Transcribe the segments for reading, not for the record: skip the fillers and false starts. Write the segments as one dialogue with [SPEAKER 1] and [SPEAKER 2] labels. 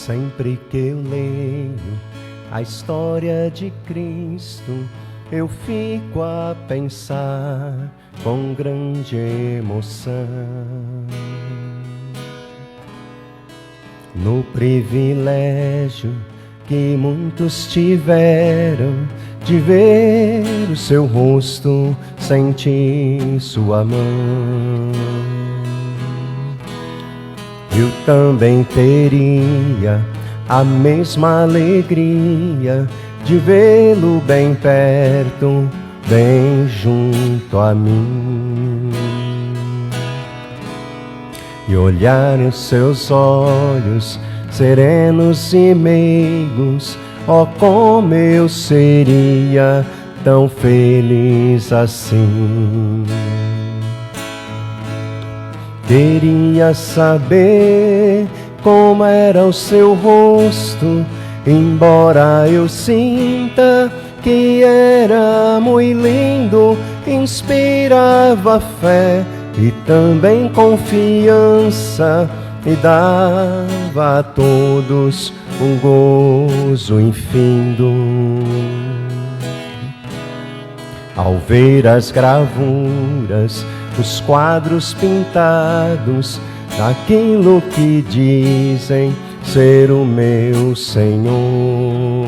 [SPEAKER 1] Sempre que eu leio a história de Cristo, eu fico a pensar com grande emoção no privilégio que muitos tiveram de ver o seu rosto, sentir sua mão. Eu também teria a mesma alegria de vê-lo bem perto, bem junto a mim, e olhar os seus olhos serenos e meigos. Oh, como eu seria tão feliz assim. Queria saber como era o seu rosto, embora eu sinta que era muito lindo. Inspirava fé e também confiança, e dava a todos um gozo infindo. Ao ver as gravuras, os quadros pintados daquilo que dizem ser o meu Senhor,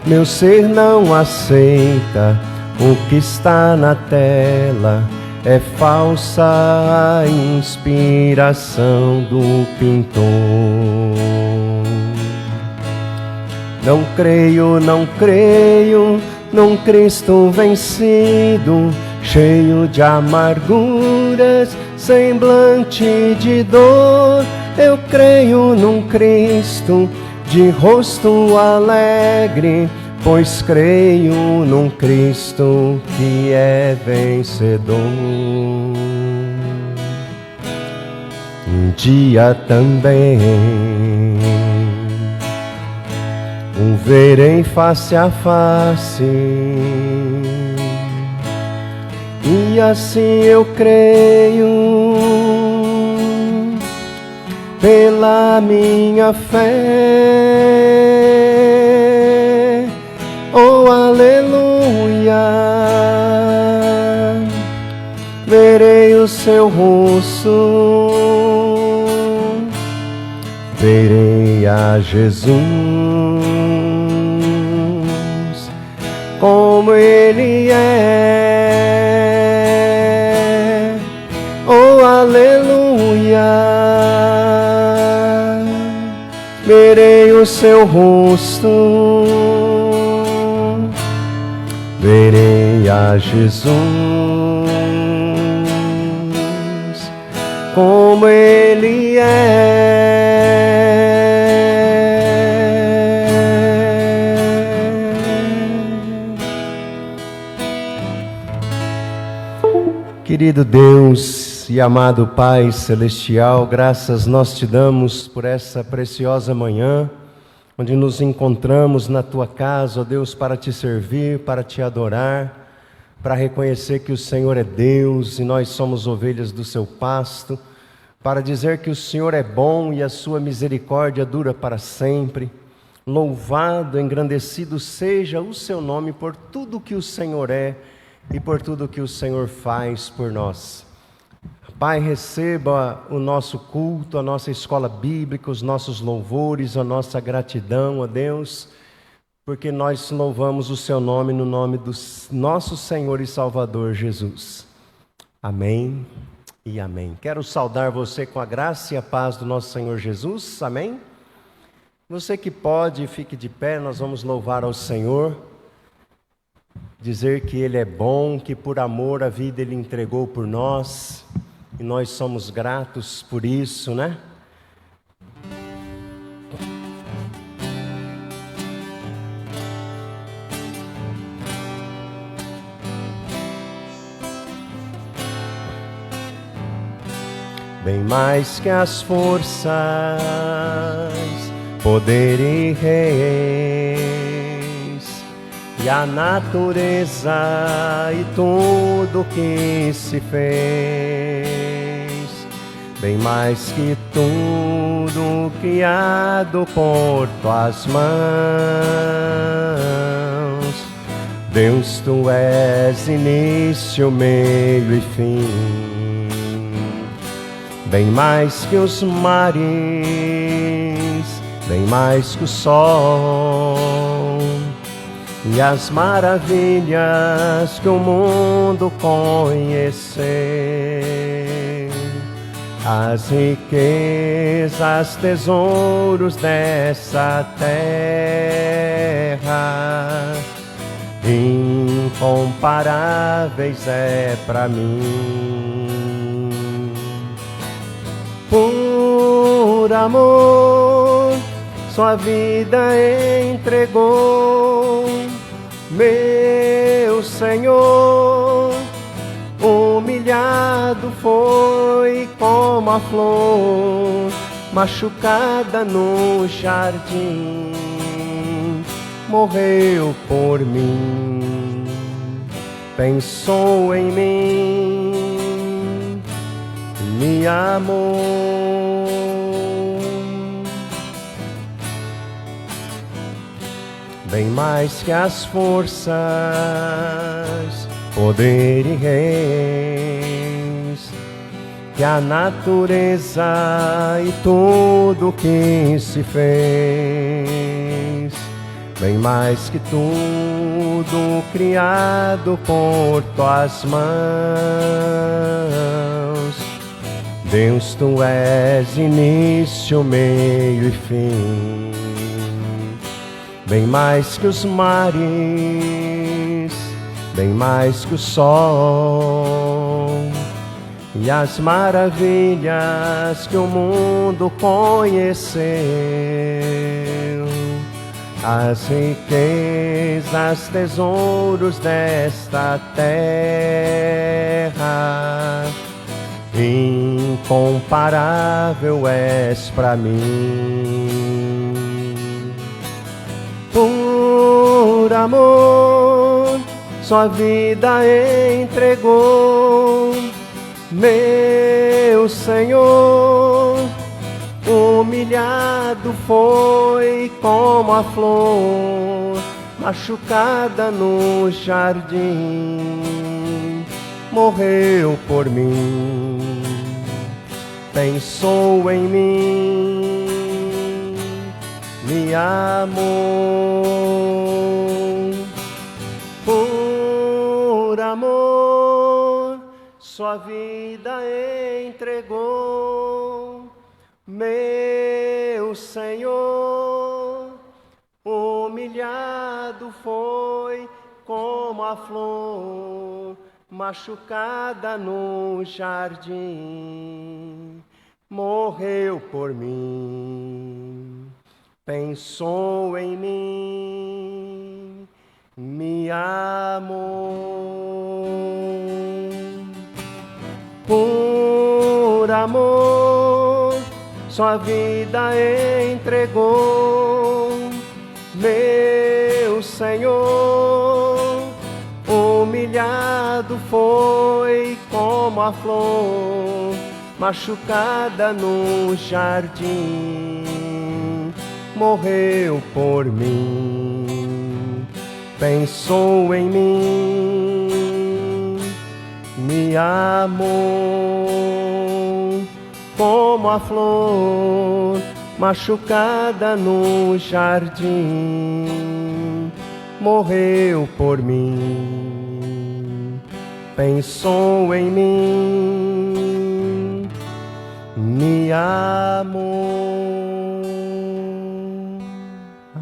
[SPEAKER 1] meu ser não aceita o que está na tela. É falsa a inspiração do pintor. Não creio num Cristo vencido, cheio de amarguras, semblante de dor. Eu creio num Cristo de rosto alegre, pois creio num Cristo que é vencedor. Um dia também o verei face a face, e assim eu creio pela minha fé. Oh, aleluia, verei o seu rosto, verei a Jesus, como Ele é. Oh, aleluia, verei o seu rosto, verei a Jesus, como Ele é. Querido Deus e amado Pai Celestial, graças nós te damos por essa preciosa manhã, onde nos encontramos na Tua casa, ó Deus, para Te servir, para Te adorar, para reconhecer que o Senhor é Deus e nós somos ovelhas do Seu pasto, para dizer que o Senhor é bom e a Sua misericórdia dura para sempre. Louvado, engrandecido seja o Seu nome por tudo que o Senhor é e por tudo que o Senhor faz por nós. Pai, receba o nosso culto, a nossa escola bíblica, os nossos louvores, a nossa gratidão a Deus, porque nós louvamos o Seu nome no nome do nosso Senhor e Salvador Jesus. Amém e amém. Quero saudar você com a graça e a paz do nosso Senhor Jesus. Amém? Você que pode, fique de pé, nós vamos louvar ao Senhor, dizer que Ele é bom, que por amor a vida Ele entregou por nós, e nós somos gratos por isso, né? Bem mais que as forças, poder e reis, e a natureza e tudo que se fez, bem mais que tudo criado por tuas mãos. Deus, tu és início, meio e fim, bem mais que os mares, bem mais que o sol e as maravilhas que o mundo conhecer, as riquezas, tesouros dessa terra, incomparáveis é pra mim. Por amor, sua vida entregou, meu Senhor. Humilhado foi como a flor machucada no jardim, morreu por mim, pensou em mim, me amou. Bem mais que as forças, poder e reis, que a natureza e tudo que se fez, bem mais que tudo criado por tuas mãos. Deus, tu és início, meio e fim, bem mais que os mares, bem mais que o sol e as maravilhas que o mundo conheceu, as riquezas, tesouros desta terra, incomparável és pra mim. Por amor, sua vida entregou, meu Senhor. Humilhado foi como a flor machucada no jardim, morreu por mim, pensou em mim, me amou. Por amor, sua vida entregou, meu Senhor. Humilhado foi como a flor machucada no jardim, morreu por mim, pensou em mim, me amou. Por amor, sua vida entregou, meu Senhor. Humilhado foi como a flor machucada no jardim, morreu por mim, pensou em mim, me amou. Como a flor machucada no jardim, morreu por mim, pensou em mim, me amou.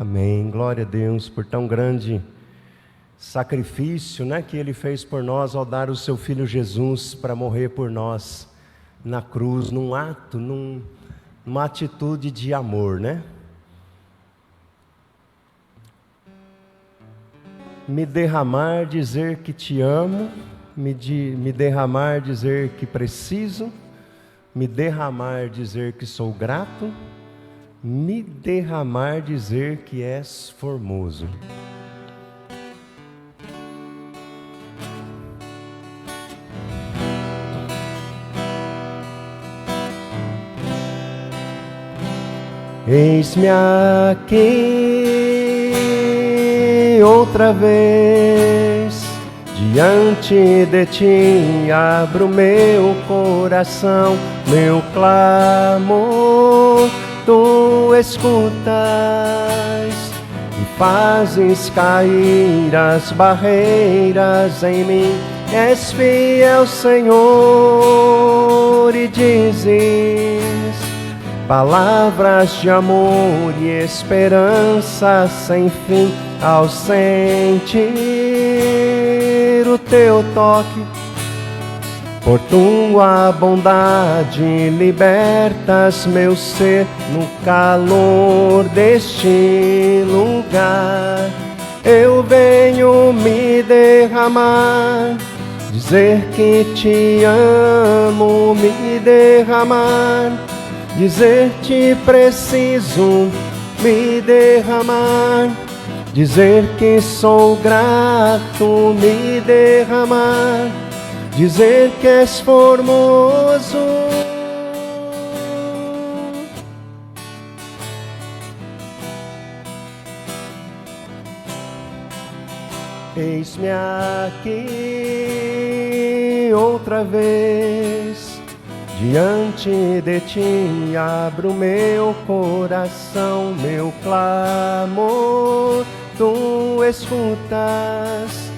[SPEAKER 1] Amém. Glória a Deus por tão grande sacrifício, que Ele fez por nós ao dar o seu Filho Jesus para morrer por nós na cruz, num ato, numa atitude de amor, Me derramar, dizer que te amo, me derramar, dizer que preciso, me derramar, dizer que sou grato, me derramar, dizer que és formoso. Eis-me aqui outra vez, diante de ti abro meu coração, meu clamor tu escutas e fazes cair as barreiras em mim. És fiel, Senhor, e dizes palavras de amor e esperança sem fim. Ao sentir o teu toque, por tua bondade libertas meu ser. No calor deste lugar eu venho me derramar, dizer que te amo, me derramar, dizer te preciso, me derramar, dizer que sou grato, me derramar, dizer que és formoso. Eis-me aqui outra vez, diante de ti abro meu coração, meu clamor tu escutas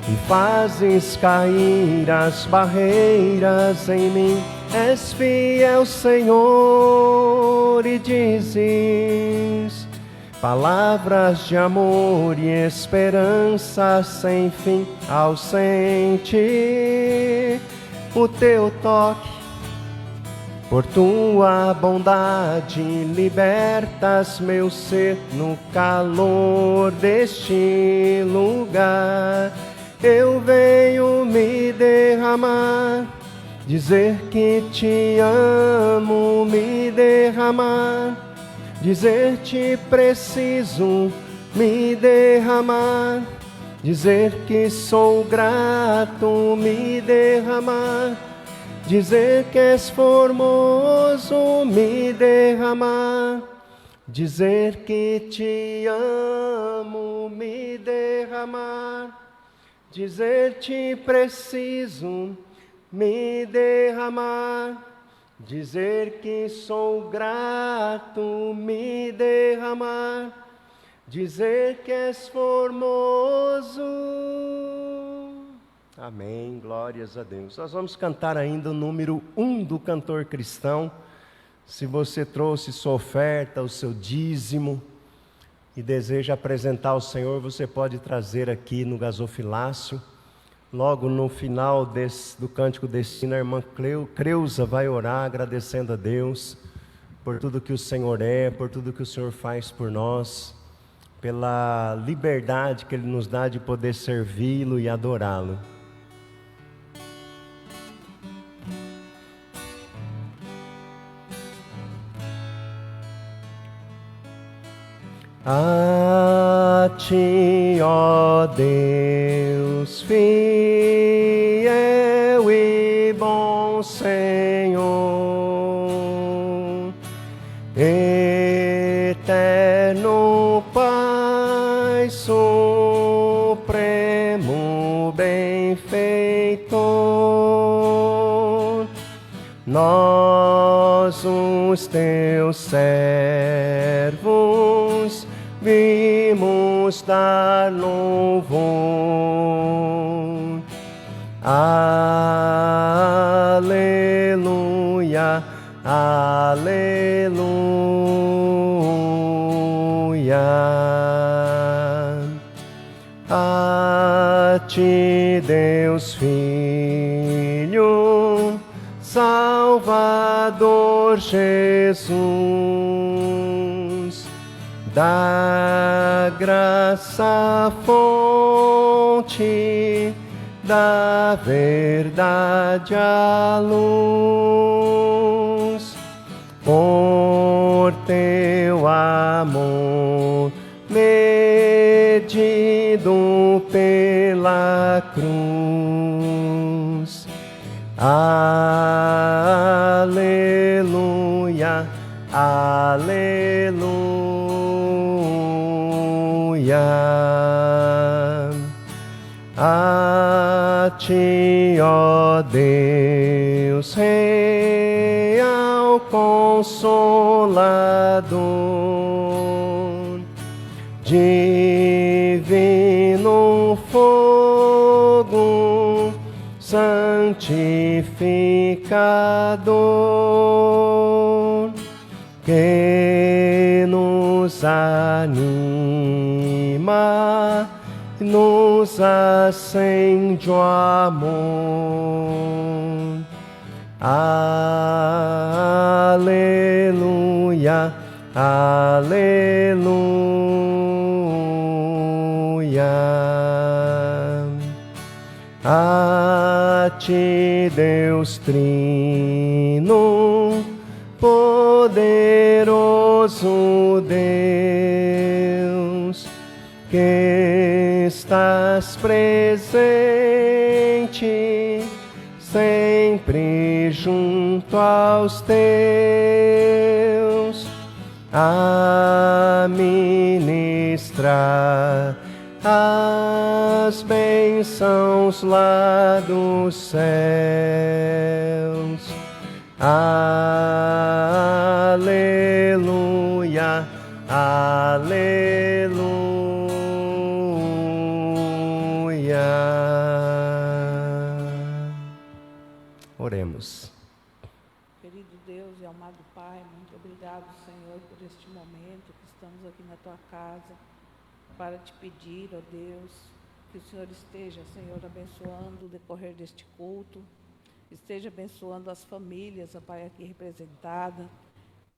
[SPEAKER 1] e fazes cair as barreiras em mim. És fiel, Senhor, e dizes palavras de amor e esperança sem fim. Ao sentir o teu toque, por tua bondade libertas meu ser. No calor deste lugar eu venho me derramar, dizer que te amo, me derramar, dizer te preciso, me derramar, dizer que sou grato, me derramar, dizer que és formoso, me derramar, dizer que te amo, me derramar, dizer te preciso, me derramar, dizer que sou grato, me derramar, dizer que és formoso. Amém, glórias a Deus. Nós vamos cantar ainda o número 1 do cantor cristão. Se você trouxe sua oferta, o seu dízimo, e deseja apresentar ao Senhor, você pode trazer aqui no gasofilácio. Logo no final do cântico destino, a irmã Creuza vai orar agradecendo a Deus por tudo que o Senhor é, por tudo que o Senhor faz por nós, pela liberdade que Ele nos dá de poder servi-lo e adorá-lo. A ti, ó Deus, fiel e bom Senhor, eterno Pai supremo benfeitor, nós os teus servos vimos dar louvor. Aleluia, aleluia. A ti, Deus Filho, Salvador Jesus, da graça fonte, da verdade a luz, por teu amor medido pela cruz. Aleluia, aleluia. A ti, ó Deus, real Consolador, divino fogo, santificador, que nos anima, nos acende o amor. Aleluia, aleluia. A ti, Deus Trino, poderoso Deus, que estás presente sempre junto aos teus, a ministrar as bênçãos lá dos céus. Aleluia, aleluia. Oremos.
[SPEAKER 2] Querido Deus e amado Pai, muito obrigado, Senhor, por este momento que estamos aqui na Tua casa, para te pedir, ó Deus, que o Senhor esteja, Senhor, abençoando o decorrer deste culto, esteja abençoando as famílias, ó Pai, aqui representadas,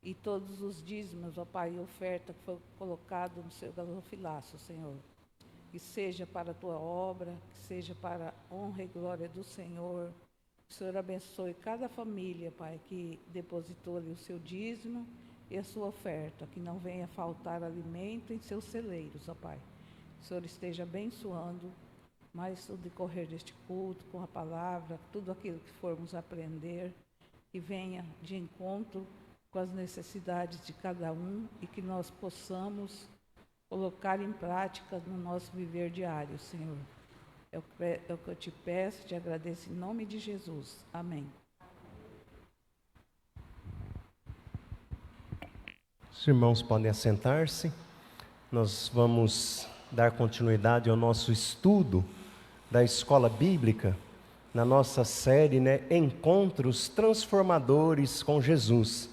[SPEAKER 2] e todos os dízimos, ó Pai, e oferta que foi colocado no seu gasofilaço, Senhor. Que seja para a Tua obra, que seja para a honra e glória do Senhor. O Senhor abençoe cada família, Pai, que depositou ali o seu dízimo e a sua oferta, que não venha faltar alimento em seus celeiros, ó Pai. O Senhor esteja abençoando mais o decorrer deste culto, com a palavra, tudo aquilo que formos aprender, que venha de encontro com as necessidades de cada um e que nós possamos colocar em prática no nosso viver diário, Senhor. É o que eu te peço, te agradeço em nome de Jesus. Amém.
[SPEAKER 1] Os irmãos podem assentar-se. Nós vamos dar continuidade ao nosso estudo da escola bíblica, na nossa série, Encontros Transformadores com Jesus.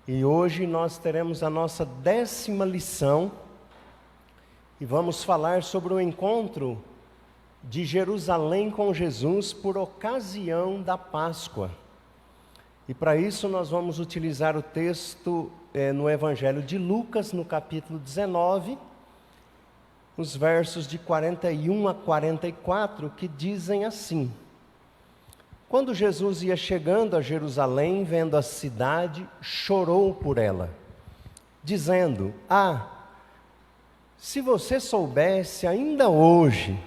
[SPEAKER 1] E hoje nós teremos a nossa 10ª lição e vamos falar sobre o encontro de Jerusalém com Jesus por ocasião da Páscoa. E para isso nós vamos utilizar o texto no Evangelho de Lucas, no capítulo 19, os versos de 41 a 44, que dizem assim: Quando Jesus ia chegando a Jerusalém, vendo a cidade, chorou por ela, dizendo: se você soubesse ainda hoje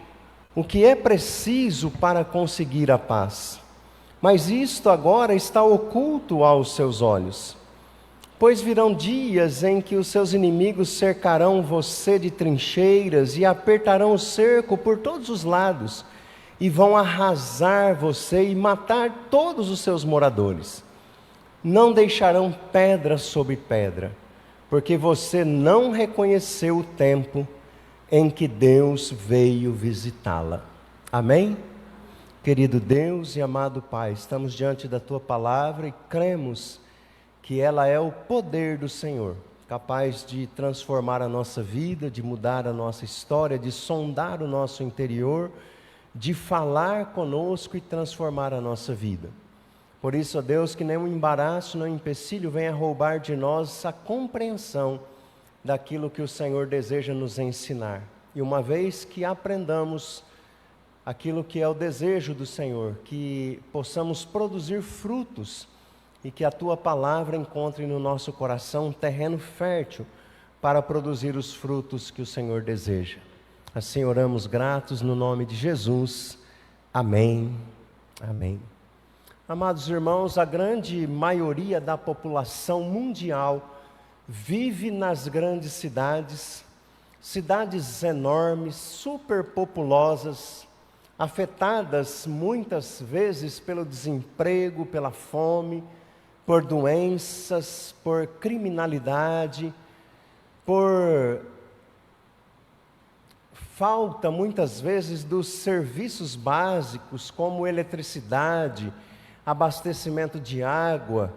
[SPEAKER 1] o que é preciso para conseguir a paz, mas isto agora está oculto aos seus olhos. Pois virão dias em que os seus inimigos cercarão você de trincheiras e apertarão o cerco por todos os lados, e vão arrasar você e matar todos os seus moradores. Não deixarão pedra sobre pedra, porque você não reconheceu o tempo em que Deus veio visitá-la. Amém? Querido Deus e amado Pai, estamos diante da Tua palavra e cremos que ela é o poder do Senhor, capaz de transformar a nossa vida, de mudar a nossa história, de sondar o nosso interior, de falar conosco e transformar a nossa vida. Por isso, ó Deus, que nenhum embaraço, nenhum empecilho venha roubar de nós a compreensão daquilo que o Senhor deseja nos ensinar. E uma vez que aprendamos aquilo que é o desejo do Senhor, que possamos produzir frutos e que a Tua palavra encontre no nosso coração um terreno fértil para produzir os frutos que o Senhor deseja. Assim oramos gratos no nome de Jesus. Amém. Amém. Amados irmãos, a grande maioria da população mundial vive nas grandes cidades, cidades enormes, superpopulosas, afetadas muitas vezes pelo desemprego, pela fome, por doenças, por criminalidade, por falta muitas vezes dos serviços básicos como eletricidade, abastecimento de água,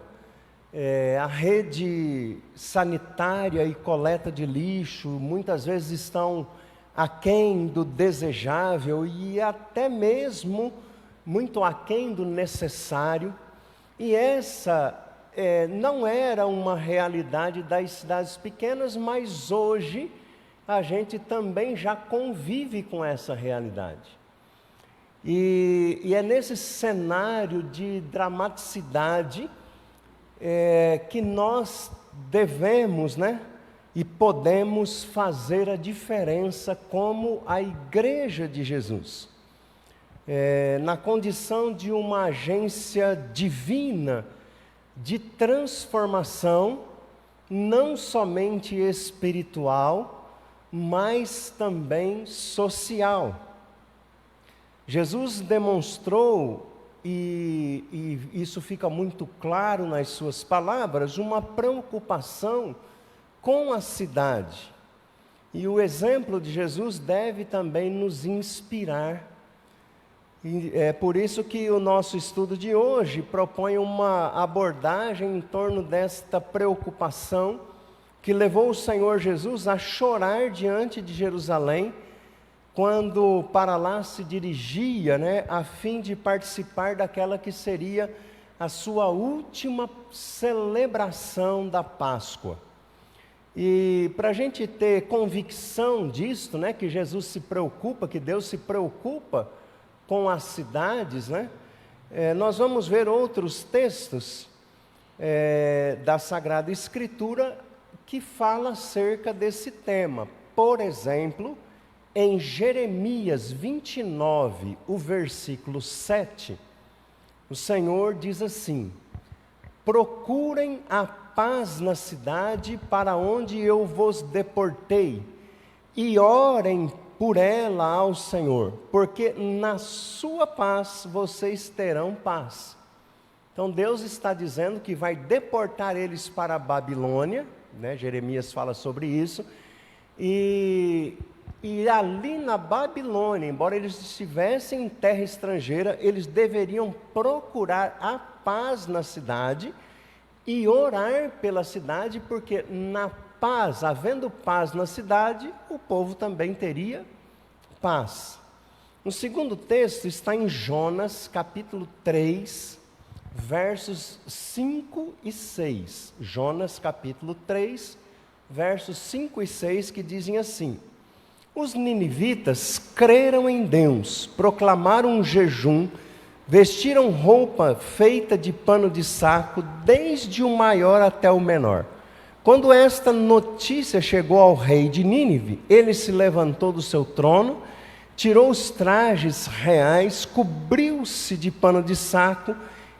[SPEAKER 1] a rede sanitária e coleta de lixo muitas vezes estão aquém do desejável e até mesmo muito aquém do necessário. E essa não era uma realidade das cidades pequenas, mas hoje a gente também já convive com essa realidade. E é nesse cenário de dramaticidade que nós devemos, e podemos fazer a diferença como a Igreja de Jesus. Na condição de uma agência divina de transformação, não somente espiritual, mas também social. Jesus demonstrou, e isso fica muito claro nas suas palavras, uma preocupação com a cidade. E o exemplo de Jesus deve também nos inspirar. E é por isso que o nosso estudo de hoje propõe uma abordagem em torno desta preocupação que levou o Senhor Jesus a chorar diante de Jerusalém, quando para lá se dirigia, a fim de participar daquela que seria a sua última celebração da Páscoa. E para a gente ter convicção disto, que Jesus se preocupa, que Deus se preocupa com as cidades, nós vamos ver outros textos da Sagrada Escritura que fala acerca desse tema. Por exemplo, em Jeremias 29, o versículo 7, o Senhor diz assim: procurem a paz na cidade para onde eu vos deportei, e orem por ela ao Senhor, porque na sua paz vocês terão paz. Então Deus está dizendo que vai deportar eles para a Babilônia, Jeremias fala sobre isso, e ali na Babilônia, embora eles estivessem em terra estrangeira, eles deveriam procurar a paz na cidade e orar pela cidade, porque na paz, havendo paz na cidade, o povo também teria paz. O segundo texto está em Jonas, capítulo 3, versos 5 e 6. Jonas, capítulo 3, versos 5 e 6, que dizem assim: os ninivitas creram em Deus, proclamaram um jejum, vestiram roupa feita de pano de saco, desde o maior até o menor. Quando esta notícia chegou ao rei de Nínive, ele se levantou do seu trono, tirou os trajes reais, cobriu-se de pano de saco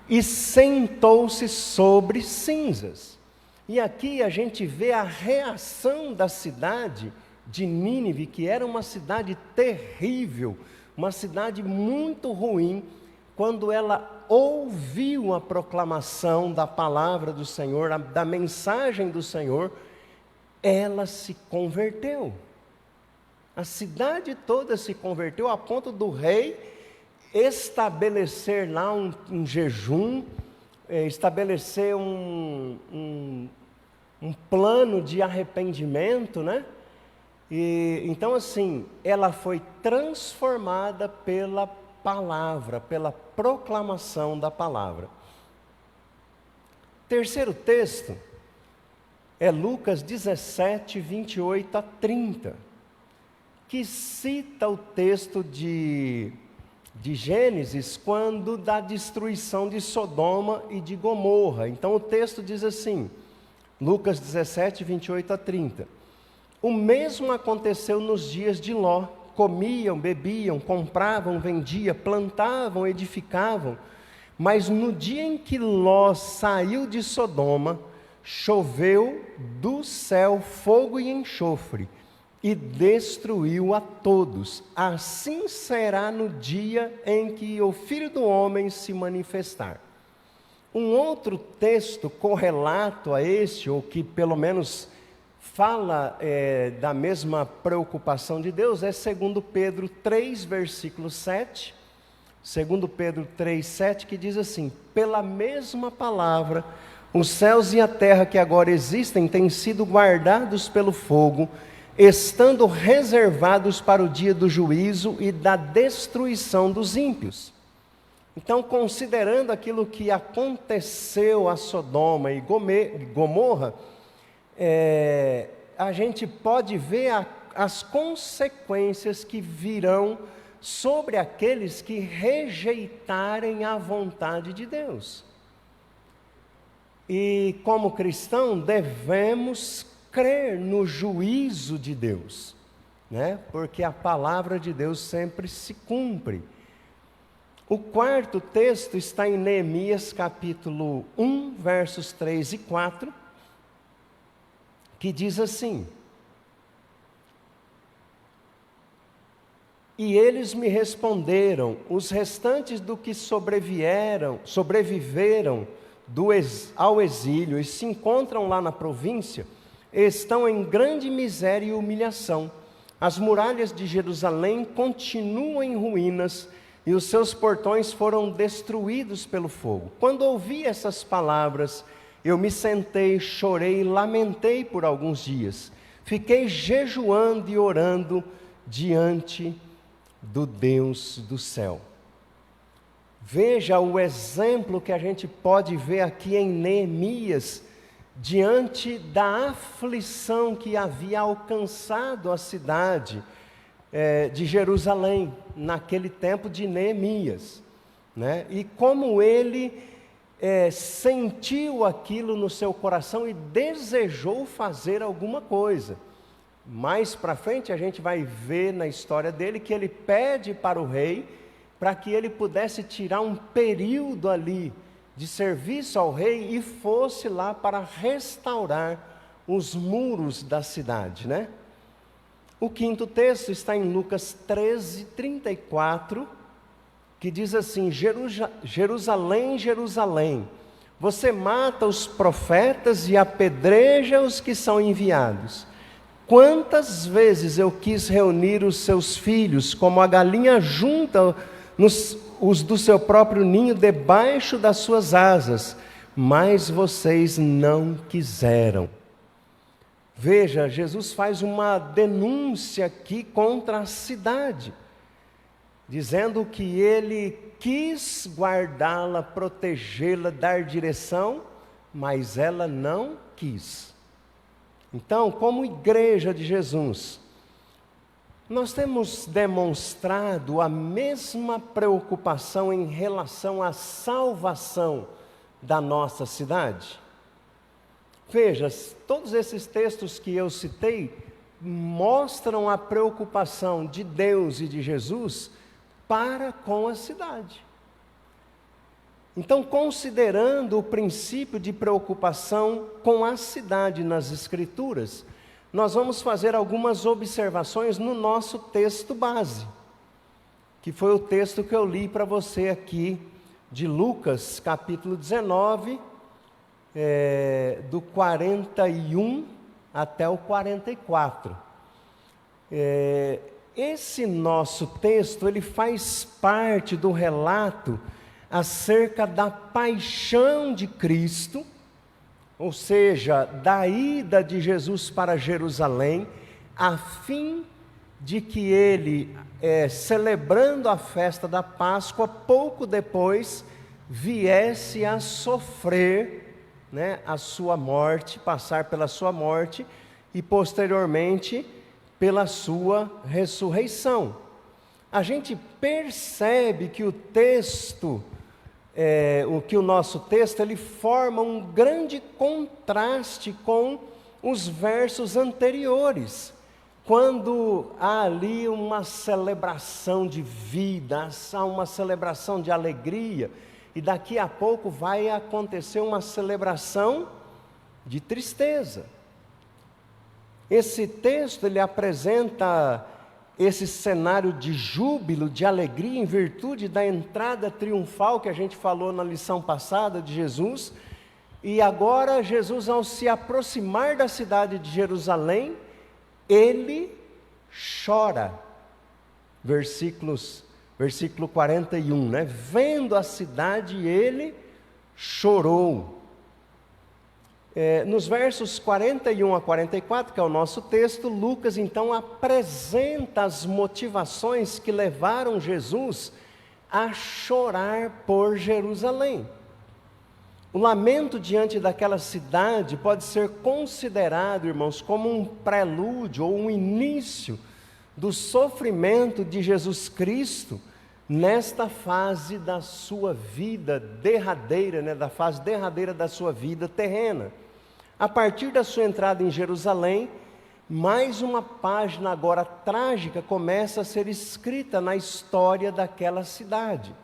[SPEAKER 1] e sentou-se sobre cinzas. E aqui a gente vê a reação da cidade de Nínive, que era uma cidade terrível, uma cidade muito ruim, quando ela ouviu a proclamação da palavra do Senhor, da mensagem do Senhor, ela se converteu. A cidade toda se converteu, a ponto do rei estabelecer lá um jejum, estabelecer um plano de arrependimento, E então assim, ela foi transformada pela palavra, pela proclamação da palavra. Terceiro texto é Lucas 17, 28 a 30, que cita o texto de Gênesis, quando da destruição de Sodoma e de Gomorra. Então o texto diz assim, Lucas 17, 28 a 30. O mesmo aconteceu nos dias de Ló. Comiam, bebiam, compravam, vendiam, plantavam, edificavam. Mas no dia em que Ló saiu de Sodoma, choveu do céu fogo e enxofre, e destruiu a todos. Assim será no dia em que o Filho do Homem se manifestar. Um outro texto correlato a este, ou que pelo menos fala da mesma preocupação de Deus, é 2 Pedro 3, versículo 7. 2 Pedro 3, 7, que diz assim: pela mesma palavra, os céus e a terra que agora existem têm sido guardados pelo fogo, estando reservados para o dia do juízo e da destruição dos ímpios. Então, considerando aquilo que aconteceu a Sodoma e Gomorra, a gente pode ver as consequências que virão sobre aqueles que rejeitarem a vontade de Deus. E como cristão, devemos crer no juízo de Deus, né? Porque a palavra de Deus sempre se cumpre. O quarto texto está em Neemias capítulo 1, versos 3 e 4, que diz assim: e eles me responderam, os restantes do que sobreviveram ao exílio e se encontram lá na província, estão em grande miséria e humilhação. As muralhas de Jerusalém continuam em ruínas, e os seus portões foram destruídos pelo fogo. Quando ouvi essas palavras, eu me sentei, chorei e lamentei por alguns dias. Fiquei jejuando e orando diante do Deus do céu. Veja o exemplo que a gente pode ver aqui em Neemias, diante da aflição que havia alcançado a cidade de Jerusalém, naquele tempo de Neemias, né? E como ele sentiu aquilo no seu coração e desejou fazer alguma coisa. Mais para frente a gente vai ver na história dele que ele pede para o rei, para que ele pudesse tirar um período ali de serviço ao rei e fosse lá para restaurar os muros da cidade, né? O quinto texto está em Lucas 13, 34, que diz assim: Jerusalém, Jerusalém, você mata os profetas e apedreja os que são enviados. Quantas vezes eu quis reunir os seus filhos, como a galinha junta os do seu próprio ninho debaixo das suas asas, mas vocês não quiseram. Veja, Jesus faz uma denúncia aqui contra a cidade, dizendo que ele quis guardá-la, protegê-la, dar direção, mas ela não quis. Então, como igreja de Jesus, nós temos demonstrado a mesma preocupação em relação à salvação da nossa cidade? Veja, todos esses textos que eu citei mostram a preocupação de Deus e de Jesus para com a cidade. Então, considerando o princípio de preocupação com a cidade nas Escrituras, nós vamos fazer algumas observações no nosso texto base, que foi o texto que eu li para você aqui, de Lucas, capítulo 19, do 41 até o 44. Esse nosso texto, ele faz parte do relato acerca da paixão de Cristo, ou seja, da ida de Jesus para Jerusalém, a fim de que ele, celebrando a festa da Páscoa, pouco depois viesse a sofrer, né, a sua morte, passar pela sua morte e posteriormente pela sua ressurreição. A gente percebe que o nosso texto, ele forma um grande contraste com os versos anteriores, quando há ali uma celebração de vida, há uma celebração de alegria, e daqui a pouco vai acontecer uma celebração de tristeza. Esse texto ele apresenta esse cenário de júbilo, de alegria, em virtude da entrada triunfal que a gente falou na lição passada de Jesus. E agora Jesus, ao se aproximar da cidade de Jerusalém, ele chora. Versículo 41, né? Vendo a cidade, ele chorou. Nos versos 41 a 44, que é o nosso texto, Lucas então apresenta as motivações que levaram Jesus a chorar por Jerusalém. O lamento diante daquela cidade pode ser considerado, irmãos, como um prelúdio ou um início do sofrimento de Jesus Cristo nesta fase da sua vida derradeira, né, da fase derradeira da sua vida terrena. A partir da sua entrada em Jerusalém, mais uma página agora trágica começa a ser escrita na história daquela cidade.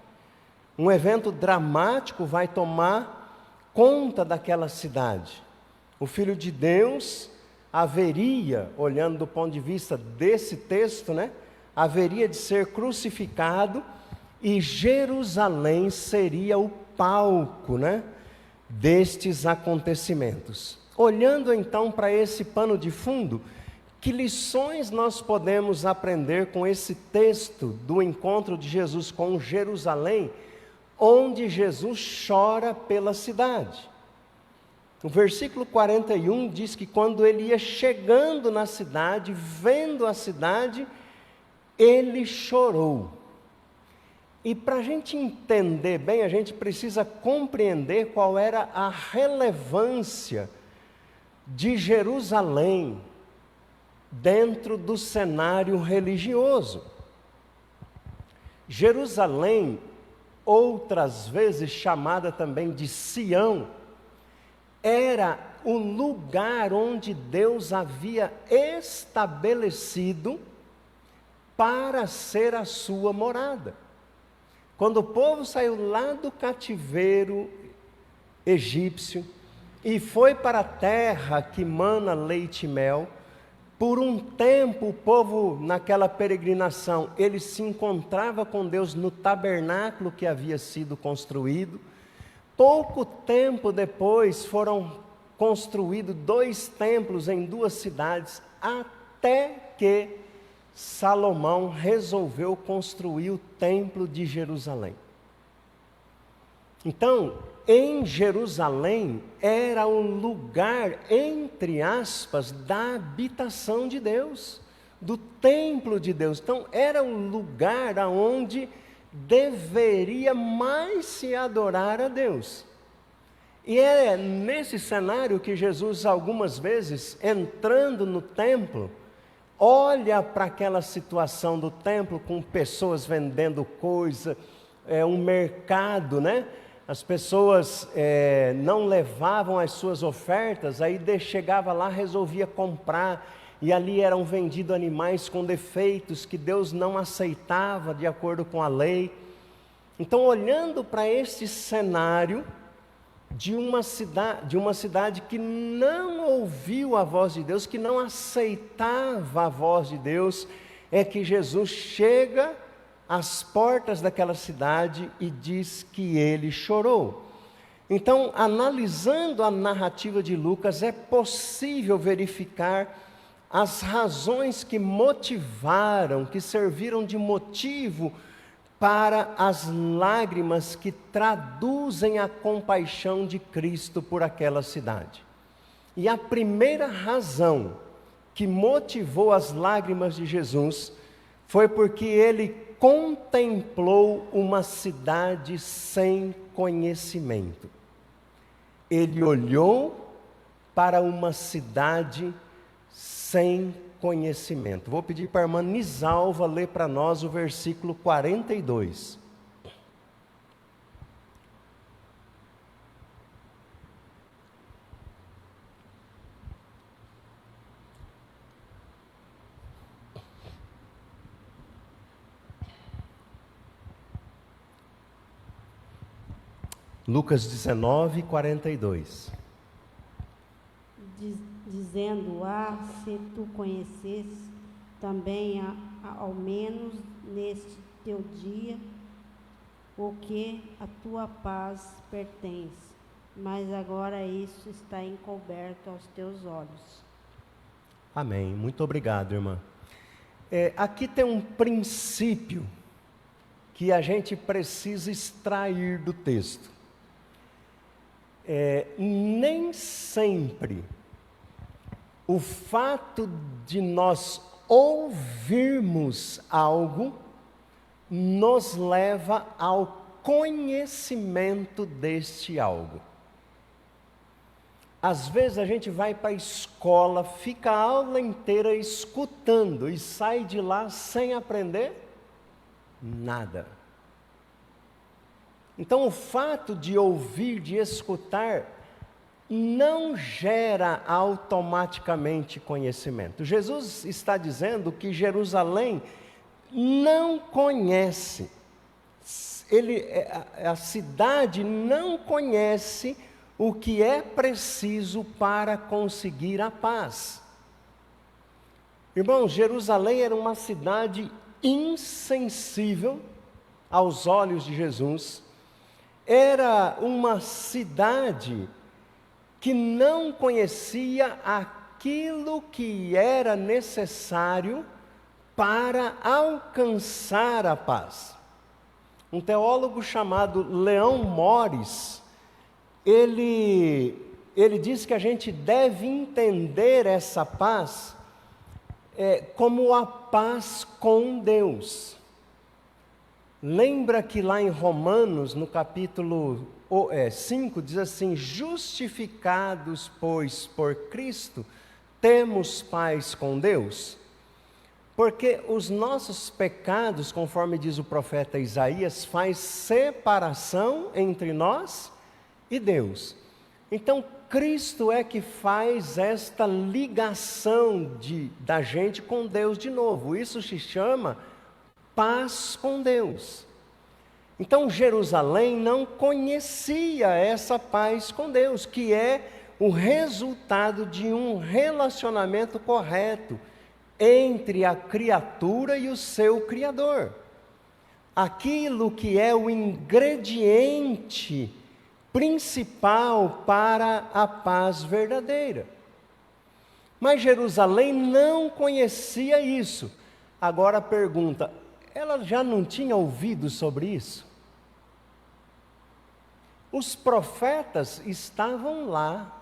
[SPEAKER 1] Um evento dramático vai tomar conta daquela cidade. O Filho de Deus haveria, olhando do ponto de vista desse texto, né, haveria de ser crucificado e Jerusalém seria o palco, né, destes acontecimentos. Olhando então para esse pano de fundo, que lições nós podemos aprender com esse texto do encontro de Jesus com Jerusalém, onde Jesus chora pela cidade? O versículo 41 diz que quando ele ia chegando na cidade, vendo a cidade, ele chorou. E para a gente entender bem, a gente precisa compreender qual era a relevância de Jerusalém dentro do cenário religioso. Jerusalém, outras vezes chamada também de Sião, era o lugar onde Deus havia estabelecido para ser a sua morada. Quando o povo saiu lá do cativeiro egípcio e foi para a terra que mana leite e mel, por um tempo o povo naquela peregrinação, ele se encontrava com Deus no tabernáculo que havia sido construído. Pouco tempo depois foram construídos 2 templos em 2 cidades, até que Salomão resolveu construir o templo de Jerusalém. Então, em Jerusalém era um lugar, entre aspas, da habitação de Deus, do templo de Deus. Então, era um lugar onde deveria mais se adorar a Deus. E é nesse cenário que Jesus, algumas vezes, entrando no templo, olha para aquela situação do templo com pessoas vendendo coisa, um mercado, né? As pessoas não levavam as suas ofertas, aí chegava lá, resolvia comprar, e ali eram vendidos animais com defeitos que Deus não aceitava de acordo com a lei. Então, olhando para este cenário de uma cidade que não ouviu a voz de Deus, que não aceitava a voz de Deus, é que Jesus chega às portas daquela cidade e diz que ele chorou. Então, analisando a narrativa de Lucas, é possível verificar as razões que motivaram, que serviram de motivo para as lágrimas que traduzem a compaixão de Cristo por aquela cidade. E a primeira razão que motivou as lágrimas de Jesus foi porque ele contemplou uma cidade sem conhecimento. Ele olhou para uma cidade sem conhecimento. Vou pedir para a irmã Nisalva ler para nós o versículo 42. Lucas 19, 42.
[SPEAKER 3] dizendo: se tu conhecesses também, ao menos neste teu dia, o que a tua paz pertence, mas agora isso está encoberto aos teus olhos.
[SPEAKER 1] Amém. Muito obrigado, irmã. Aqui tem um princípio que a gente precisa extrair do texto. Nem sempre o fato de nós ouvirmos algo nos leva ao conhecimento deste algo. Às vezes a gente vai para a escola, fica a aula inteira escutando e sai de lá sem aprender nada. Então o fato de ouvir, de escutar, não gera automaticamente conhecimento. Jesus está dizendo que Jerusalém não conhece, a cidade não conhece o que é preciso para conseguir a paz. Irmãos, Jerusalém era uma cidade insensível aos olhos de Jesus, era uma cidade que não conhecia aquilo que era necessário para alcançar a paz. Um teólogo chamado Leão Morris, ele diz que a gente deve entender essa paz como a paz com Deus. Lembra que lá em Romanos, no capítulo 5, diz assim: justificados, pois, por Cristo, temos paz com Deus? Porque os nossos pecados, conforme diz o profeta Isaías, faz separação entre nós e Deus. Então, Cristo é que faz esta ligação da gente com Deus de novo. Isso se chama paz com Deus. Então, Jerusalém não conhecia essa paz com Deus, que é o resultado de um relacionamento correto entre a criatura e o seu Criador. Aquilo que é o ingrediente principal para a paz verdadeira. Mas Jerusalém não conhecia isso. Agora a pergunta: ela já não tinha ouvido sobre isso? Os profetas estavam lá.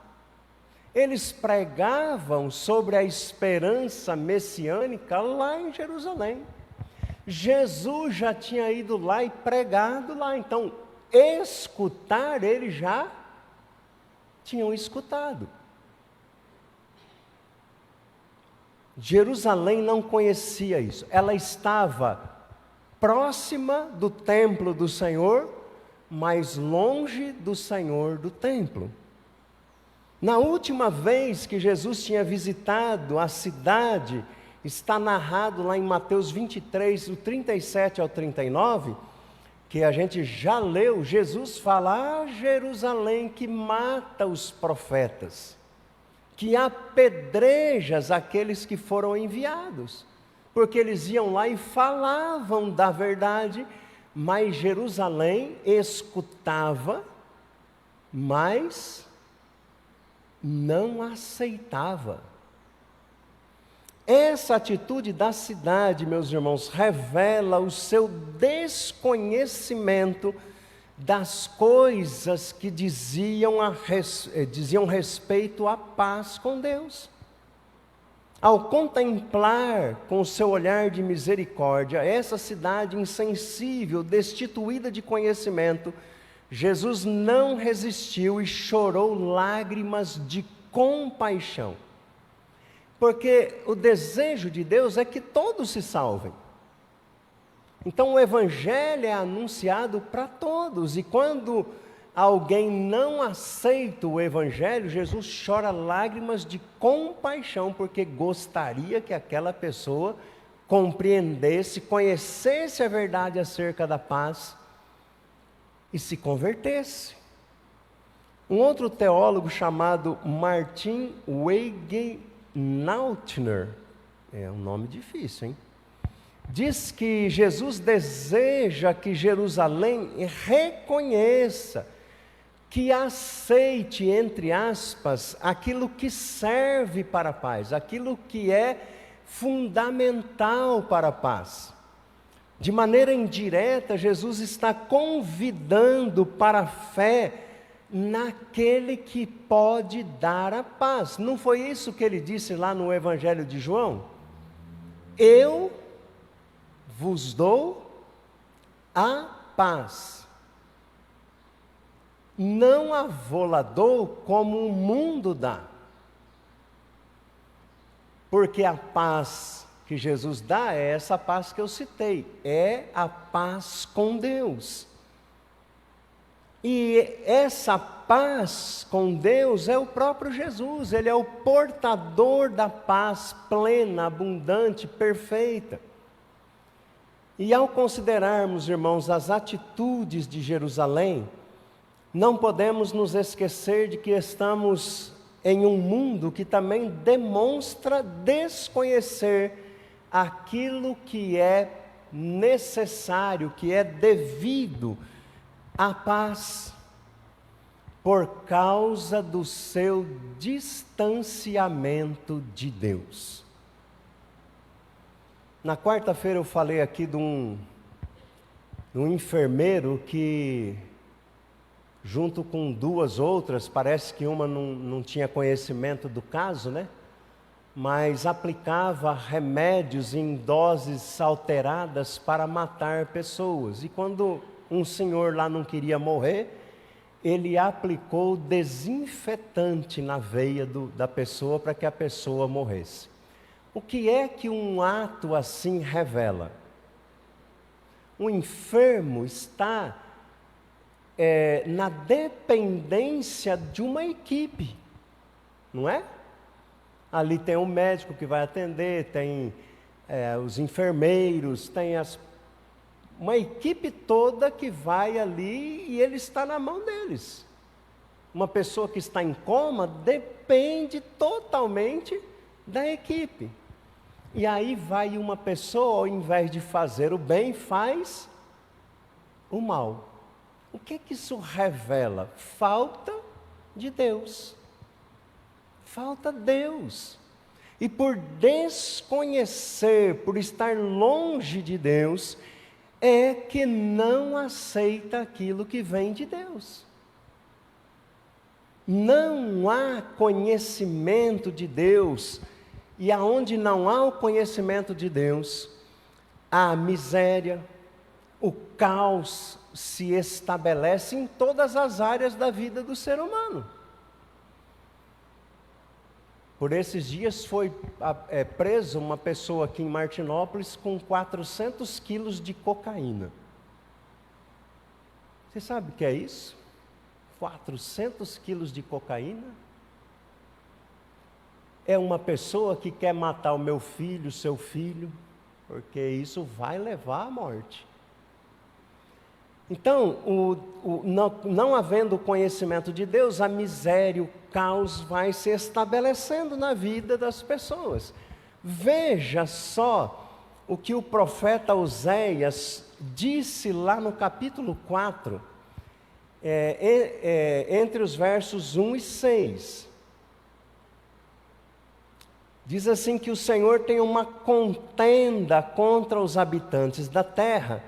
[SPEAKER 1] Eles pregavam sobre a esperança messiânica lá em Jerusalém. Jesus já tinha ido lá e pregado lá. Então, escutar, eles já tinham escutado. Jerusalém não conhecia isso. Ela estava próxima do templo do Senhor, mas longe do Senhor do templo. Na última vez que Jesus tinha visitado a cidade, está narrado lá em Mateus 23, do 37 ao 39, que a gente já leu. Jesus fala: Jerusalém que mata os profetas, que apedrejas aqueles que foram enviados, porque eles iam lá e falavam da verdade, mas Jerusalém escutava, mas não aceitava. Essa atitude da cidade, meus irmãos, revela o seu desconhecimento das coisas que diziam respeito à paz com Deus. Ao contemplar com o seu olhar de misericórdia essa cidade insensível, destituída de conhecimento, Jesus não resistiu e chorou lágrimas de compaixão. Porque o desejo de Deus é que todos se salvem. Então o Evangelho é anunciado para todos, e quando alguém não aceita o Evangelho, Jesus chora lágrimas de compaixão, porque gostaria que aquela pessoa compreendesse, conhecesse a verdade acerca da paz e se convertesse. Um outro teólogo chamado Martin Weigenautner, é um nome difícil, hein? Diz que Jesus deseja que Jerusalém reconheça, que aceite, entre aspas, aquilo que serve para a paz, aquilo que é fundamental para a paz. De maneira indireta, Jesus está convidando para a fé naquele que pode dar a paz. Não foi isso que ele disse lá no Evangelho de João? Eu vos dou a paz. Não a vou-la dou como o mundo dá. Porque a paz que Jesus dá é essa paz que eu citei, é a paz com Deus. E essa paz com Deus é o próprio Jesus, Ele é o portador da paz plena, abundante, perfeita. E ao considerarmos, irmãos, as atitudes de Jerusalém, não podemos nos esquecer de que estamos em um mundo que também demonstra desconhecer aquilo que é necessário, que é devido à paz, por causa do seu distanciamento de Deus. Na quarta-feira eu falei aqui de um enfermeiro que, junto com duas outras, parece que uma não tinha conhecimento do caso, né? Mas aplicava remédios em doses alteradas para matar pessoas. E quando um senhor lá não queria morrer, ele aplicou desinfetante na veia da pessoa para que a pessoa morresse. O que é que um ato assim revela? O enfermo está na dependência de uma equipe, não é? Ali tem um médico que vai atender, tem os enfermeiros, tem uma equipe toda que vai ali e ele está na mão deles. Uma pessoa que está em coma depende totalmente da equipe. E aí vai uma pessoa, ao invés de fazer o bem, faz o mal. O que isso revela? Falta de Deus. Falta Deus. E por desconhecer, por estar longe de Deus, é que não aceita aquilo que vem de Deus. Não há conhecimento de Deus, e aonde não há o conhecimento de Deus, a miséria, o caos se estabelece em todas as áreas da vida do ser humano. Por esses dias foi preso uma pessoa aqui em Martinópolis com 400 quilos de cocaína. Você sabe o que é isso? 400 quilos de cocaína? É uma pessoa que quer matar o meu filho, seu filho, porque isso vai levar à morte. Então, não havendo conhecimento de Deus, a miséria, o caos vai se estabelecendo na vida das pessoas. Veja só o que o profeta Oséias disse lá no capítulo 4, entre os versos 1 e 6. Diz assim que o Senhor tem uma contenda contra os habitantes da terra,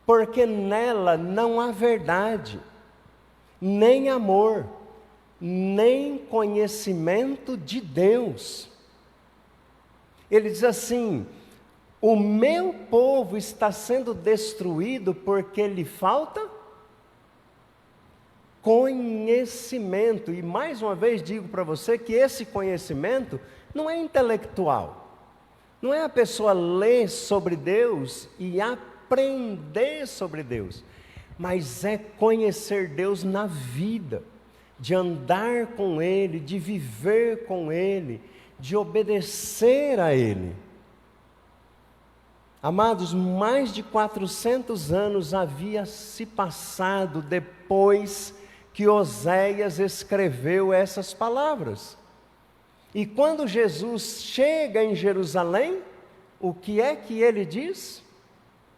[SPEAKER 1] porque nela não há verdade, nem amor, nem conhecimento de Deus. Ele diz assim: o meu povo está sendo destruído porque lhe falta conhecimento. E mais uma vez digo para você que esse conhecimento não é intelectual, não é a pessoa ler sobre Deus e aprender sobre Deus, mas é conhecer Deus na vida, de andar com Ele, de viver com Ele, de obedecer a Ele. Amados, mais de 400 anos havia se passado depois que Oséias escreveu essas palavras. E quando Jesus chega em Jerusalém, o que é que ele diz?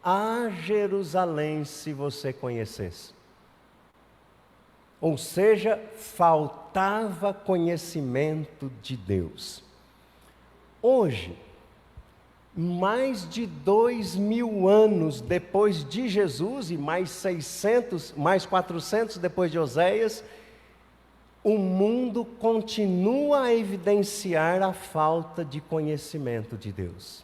[SPEAKER 1] Ah, Jerusalém, se você conhecesse. Ou seja, faltava conhecimento de Deus. Hoje, mais de 2000 anos depois de Jesus e mais 400 depois de Oséias, o mundo continua a evidenciar a falta de conhecimento de Deus.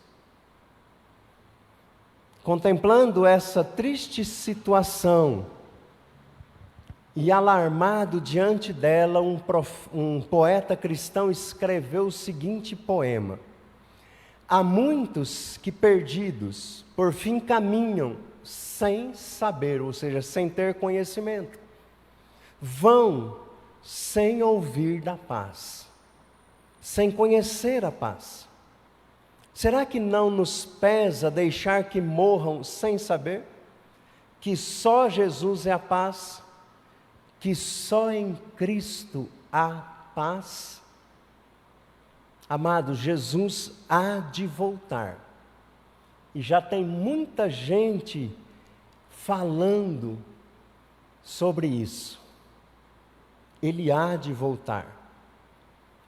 [SPEAKER 1] Contemplando essa triste situação e alarmado diante dela, um poeta cristão escreveu o seguinte poema: há muitos que perdidos, por fim caminham sem saber, ou seja, sem ter conhecimento. Vão sem ouvir da paz, sem conhecer a paz. Será que não nos pesa deixar que morram sem saber que só Jesus é a paz, que só em Cristo há paz? Amados, Jesus há de voltar. E já tem muita gente falando sobre isso. Ele há de voltar.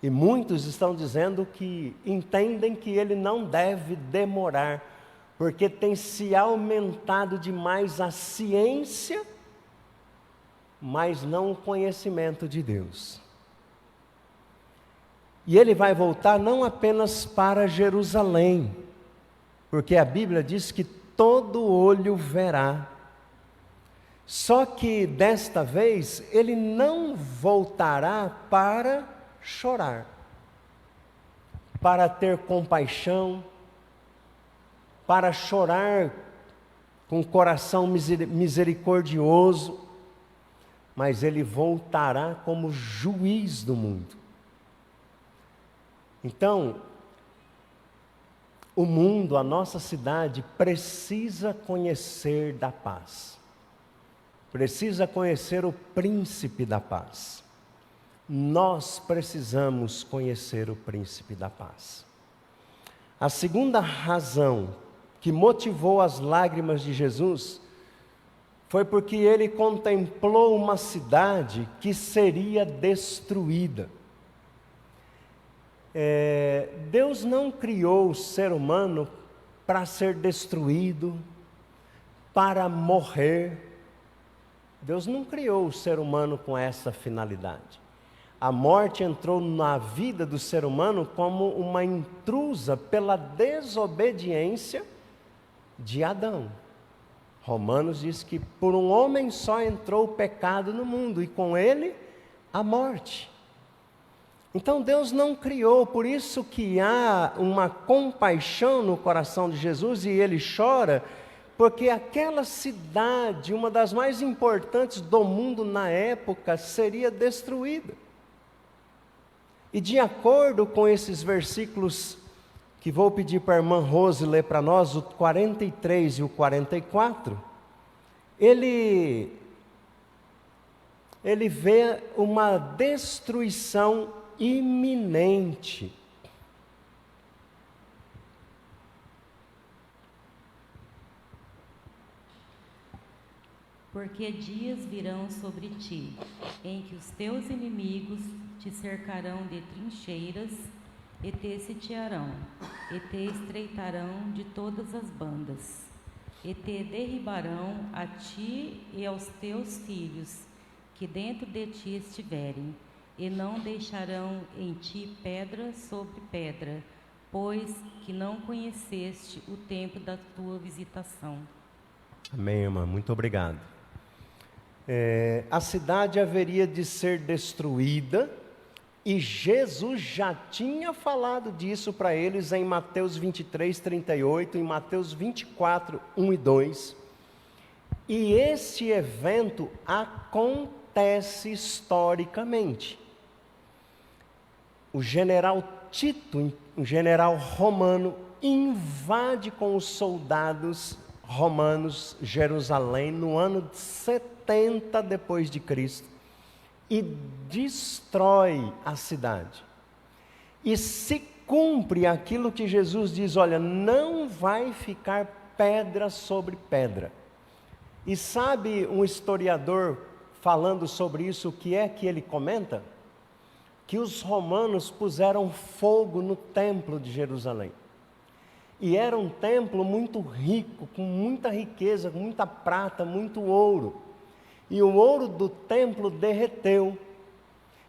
[SPEAKER 1] E muitos estão dizendo que entendem que ele não deve demorar, porque tem se aumentado demais a ciência, mas não o conhecimento de Deus. E ele vai voltar não apenas para Jerusalém, porque a Bíblia diz que todo olho verá. Só que desta vez ele não voltará para chorar, para ter compaixão, para chorar com coração misericordioso, mas ele voltará como juiz do mundo. Então, o mundo, a nossa cidade, precisa conhecer da paz. Precisa conhecer o príncipe da paz. Nós precisamos conhecer o príncipe da paz. A segunda razão que motivou as lágrimas de Jesus foi porque ele contemplou uma cidade que seria destruída. Deus não criou o ser humano para ser destruído, para morrer. Deus não criou o ser humano com essa finalidade. A morte entrou na vida do ser humano como uma intrusa pela desobediência de Adão. Romanos diz que por um homem só entrou o pecado no mundo e com ele a morte. Então Deus não criou, por isso que há uma compaixão no coração de Jesus e ele chora, porque aquela cidade, uma das mais importantes do mundo na época, seria destruída. E de acordo com esses versículos que vou pedir para a irmã Rose ler para nós, o 43 e o 44, ele vê uma destruição iminente.
[SPEAKER 4] Porque dias virão sobre ti, em que os teus inimigos te cercarão de trincheiras, e te sitiarão, e te estreitarão de todas as bandas, e te derribarão a ti e aos teus filhos, que dentro de ti estiverem, e não deixarão em ti pedra sobre pedra, pois que não conheceste o tempo da tua visitação.
[SPEAKER 1] Amém, irmã, muito obrigado. A cidade haveria de ser destruída, e Jesus já tinha falado disso para eles em Mateus 23, 38, em Mateus 24, 1 e 2. E esse evento acontece historicamente. O general Tito, um general romano, invade com os soldados romanos Jerusalém no ano 70 depois de Cristo. e destrói a cidade. E se cumpre aquilo que Jesus diz: olha, não vai ficar pedra sobre pedra. E sabe um historiador falando sobre isso, o que é que ele comenta? Que os romanos puseram fogo no templo de Jerusalém. E era um templo muito rico, com muita riqueza, com muita prata, muito ouro. E o ouro do templo derreteu.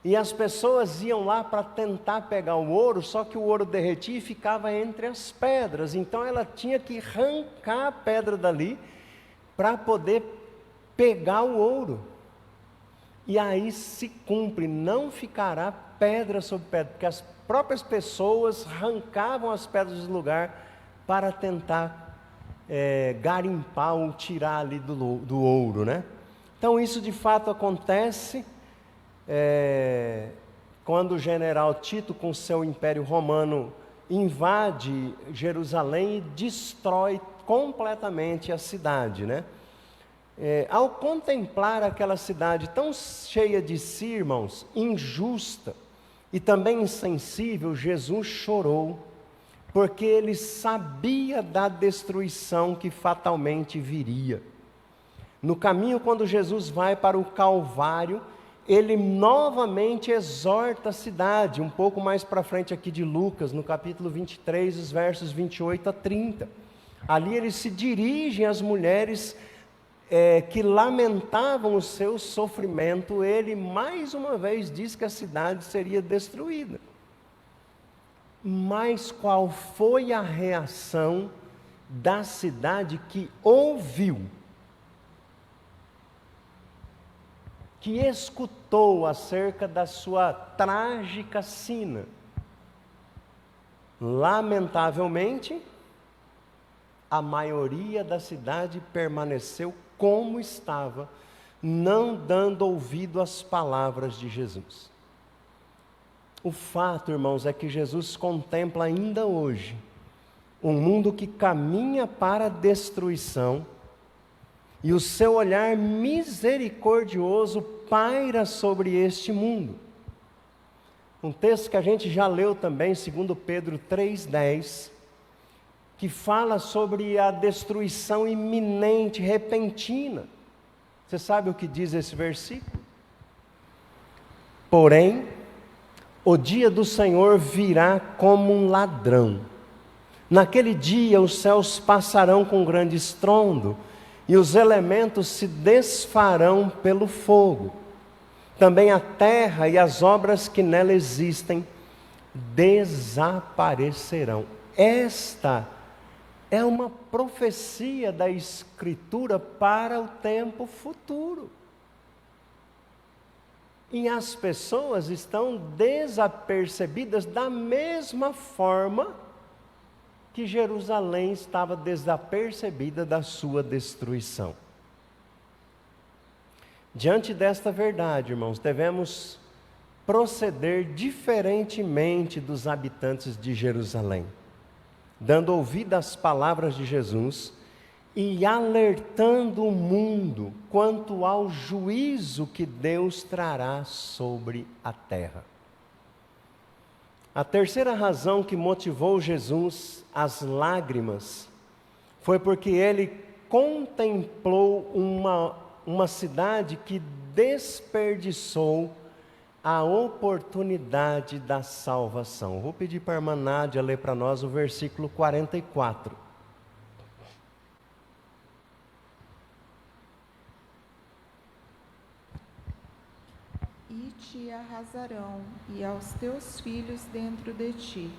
[SPEAKER 1] E as pessoas iam lá para tentar pegar o ouro, só que o ouro derretia e ficava entre as pedras. Então ela tinha que arrancar a pedra dali para poder pegar o ouro. E aí se cumpre, não ficará pedra sobre pedra, porque as próprias pessoas arrancavam as pedras do lugar para tentar garimpar ou tirar ali do ouro, né? Então isso de fato acontece quando o general Tito, com seu Império Romano, invade Jerusalém e destrói completamente a cidade, né? Ao contemplar aquela cidade tão cheia de si, irmãos, injusta e também insensível, Jesus chorou, porque ele sabia da destruição que fatalmente viria. No caminho, quando Jesus vai para o Calvário, ele novamente exorta a cidade, um pouco mais para frente aqui de Lucas, no capítulo 23, os versos 28 a 30. Ali ele se dirige às mulheres que lamentavam o seu sofrimento. Ele mais uma vez diz que a cidade seria destruída. Mas qual foi a reação da cidade que ouviu, que escutou acerca da sua trágica sina? Lamentavelmente, a maioria da cidade permaneceu como estava, não dando ouvido às palavras de Jesus. O fato, irmãos, é que Jesus contempla ainda hoje um mundo que caminha para a destruição, e o seu olhar misericordioso paira sobre este mundo. Um texto que a gente já leu também, 2 Pedro 3,10, que fala sobre a destruição iminente, repentina. Você sabe o que diz esse versículo? Porém, o dia do Senhor virá como um ladrão. Naquele dia os céus passarão com grande estrondo, e os elementos se desfarão pelo fogo. Também a terra e as obras que nela existem desaparecerão. Esta é uma profecia da Escritura para o tempo futuro. E as pessoas estão desapercebidas da mesma forma que Jerusalém estava desapercebida da sua destruição. Diante desta verdade, irmãos, devemos proceder diferentemente dos habitantes de Jerusalém, dando ouvido às palavras de Jesus e alertando o mundo quanto ao juízo que Deus trará sobre a terra. A terceira razão que motivou Jesus às lágrimas foi porque ele contemplou uma cidade que desperdiçou a oportunidade da salvação. Vou pedir para a irmã Nádia ler para nós o versículo 44.
[SPEAKER 5] E te arrasarão, e aos teus filhos dentro de ti.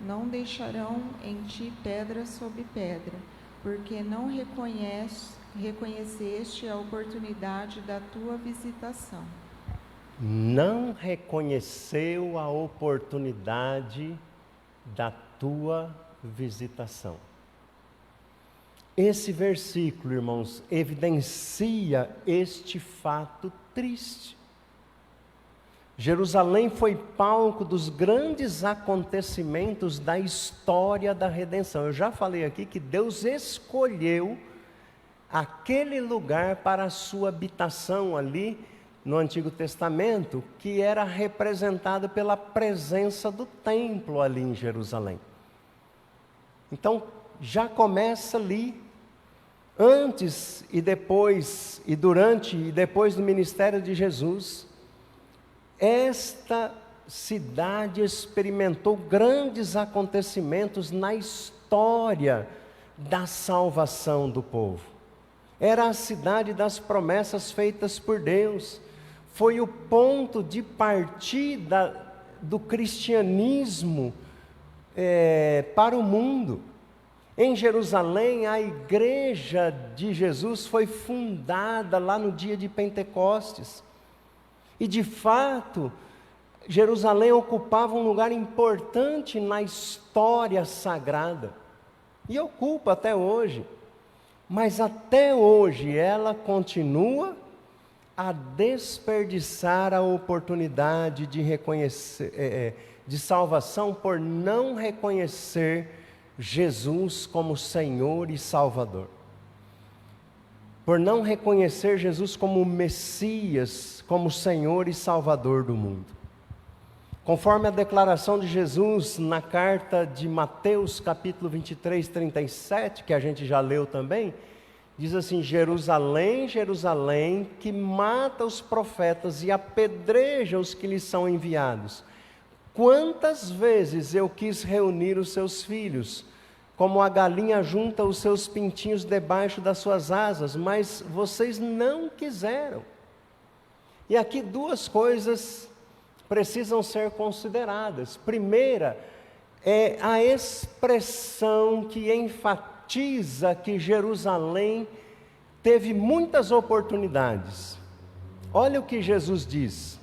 [SPEAKER 5] Não deixarão em ti pedra sobre pedra, porque não reconheceste a oportunidade da tua visitação.
[SPEAKER 1] Não reconheceu a oportunidade da tua visitação. Esse versículo, irmãos, evidencia este fato triste. Jerusalém foi palco dos grandes acontecimentos da história da redenção. Eu já falei aqui que Deus escolheu aquele lugar para a sua habitação ali, no Antigo Testamento, que era representada pela presença do templo ali em Jerusalém. Então, já começa ali, antes e depois, e durante e depois do ministério de Jesus, esta cidade experimentou grandes acontecimentos na história da salvação do povo. Era a cidade das promessas feitas por Deus. Foi o ponto de partida do cristianismo para o mundo. Em Jerusalém, a igreja de Jesus foi fundada lá no dia de Pentecostes. E de fato, Jerusalém ocupava um lugar importante na história sagrada. E ocupa até hoje. Mas até hoje ela continua a desperdiçar a oportunidade de reconhecer, de salvação por não reconhecer Jesus como Senhor e Salvador. Por não reconhecer Jesus como Messias, como Senhor e Salvador do mundo. Conforme a declaração de Jesus na carta de Mateus, capítulo 23, 37, que a gente já leu também, diz assim: Jerusalém, Jerusalém, que mata os profetas e apedreja os que lhes são enviados. Quantas vezes eu quis reunir os seus filhos, como a galinha junta os seus pintinhos debaixo das suas asas, mas vocês não quiseram. E aqui duas coisas precisam ser consideradas. Primeira é a expressão que enfatiza que Jerusalém teve muitas oportunidades. Olha o que Jesus diz.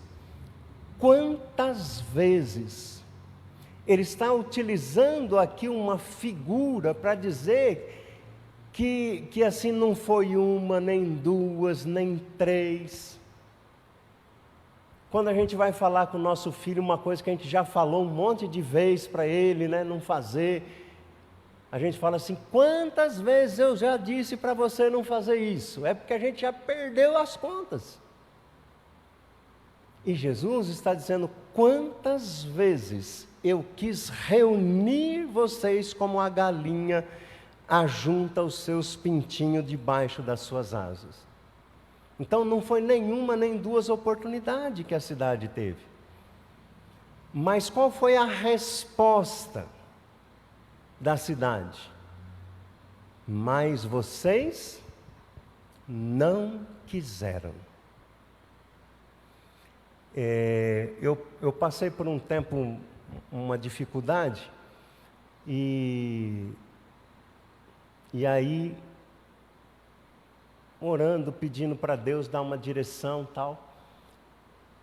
[SPEAKER 1] Quantas vezes? Ele está utilizando aqui uma figura para dizer que assim não foi uma, nem duas, nem três. Quando a gente vai falar com o nosso filho uma coisa que a gente já falou um monte de vezes para ele, né, não fazer, a gente fala assim: quantas vezes eu já disse para você não fazer isso? É porque a gente já perdeu as contas. E Jesus está dizendo: quantas vezes eu quis reunir vocês como a galinha ajunta os seus pintinhos debaixo das suas asas. Então não foi nenhuma nem duas oportunidades que a cidade teve. Mas qual foi a resposta da cidade? Mas vocês não quiseram. Eu passei por um tempo uma dificuldade e aí orando, pedindo para Deus dar uma direção tal,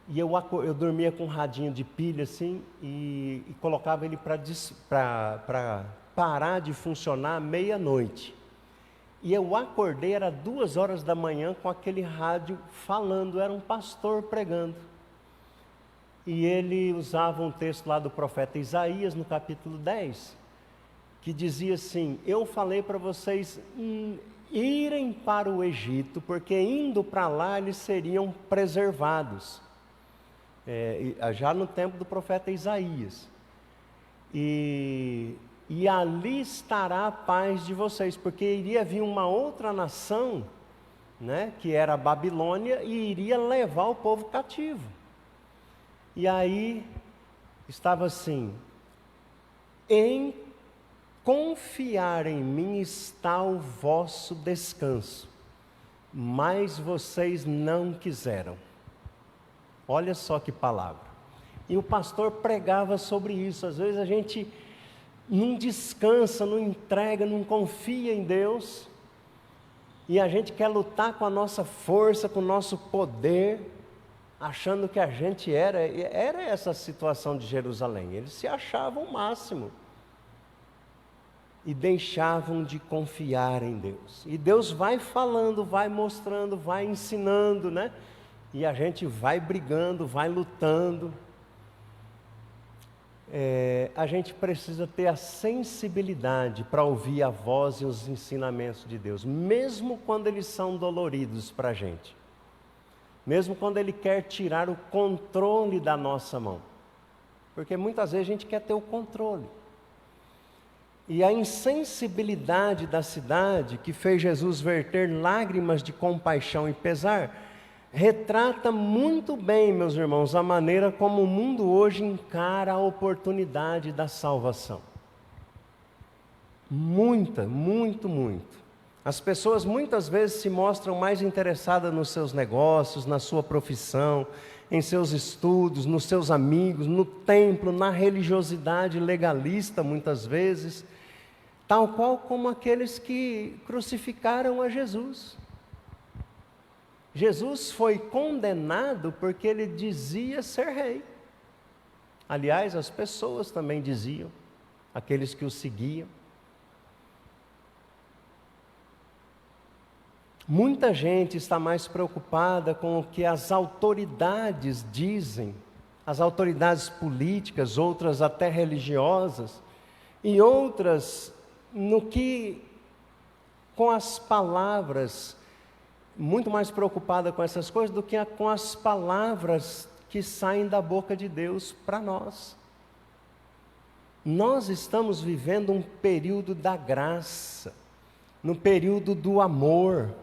[SPEAKER 1] e eu dormia com um radinho de pilha assim e colocava ele para parar de funcionar meia-noite. E eu acordei, era 2h da manhã com aquele rádio falando, era um pastor pregando. E ele usava um texto lá do profeta Isaías, no capítulo 10, que dizia assim: eu falei para vocês irem para o Egito, porque indo para lá eles seriam preservados. Já no tempo do profeta Isaías. E ali estará a paz de vocês, porque iria vir uma outra nação, né, que era a Babilônia, e iria levar o povo cativo. E aí estava assim: em confiar em mim está o vosso descanso, mas vocês não quiseram. Olha só que palavra. E o pastor pregava sobre isso. Às vezes a gente não descansa, não entrega, não confia em Deus, e a gente quer lutar com a nossa força, com o nosso poder, achando que a gente era essa situação de Jerusalém. Eles se achavam o máximo e deixavam de confiar em Deus. E Deus vai falando, vai mostrando, vai ensinando, né? E a gente vai brigando, vai lutando. A gente precisa ter a sensibilidade para ouvir a voz e os ensinamentos de Deus, mesmo quando eles são doloridos para a gente. mesmo quando Ele quer tirar o controle da nossa mão. Porque muitas vezes a gente quer ter o controle. E a insensibilidade da cidade, que fez Jesus verter lágrimas de compaixão e pesar, retrata muito bem, meus irmãos, a maneira como o mundo hoje encara a oportunidade da salvação. Muito. As pessoas muitas vezes se mostram mais interessadas nos seus negócios, na sua profissão, em seus estudos, nos seus amigos, no templo, na religiosidade legalista muitas vezes, tal qual como aqueles que crucificaram a Jesus. Jesus foi condenado porque ele dizia ser rei. Aliás, as pessoas também diziam, aqueles que o seguiam. Muita gente está mais preocupada com o que as autoridades dizem, as autoridades políticas, outras até religiosas, e outras com as palavras, muito mais preocupada com essas coisas do que com as palavras que saem da boca de Deus para nós. Nós estamos vivendo um período da graça, no período do amor,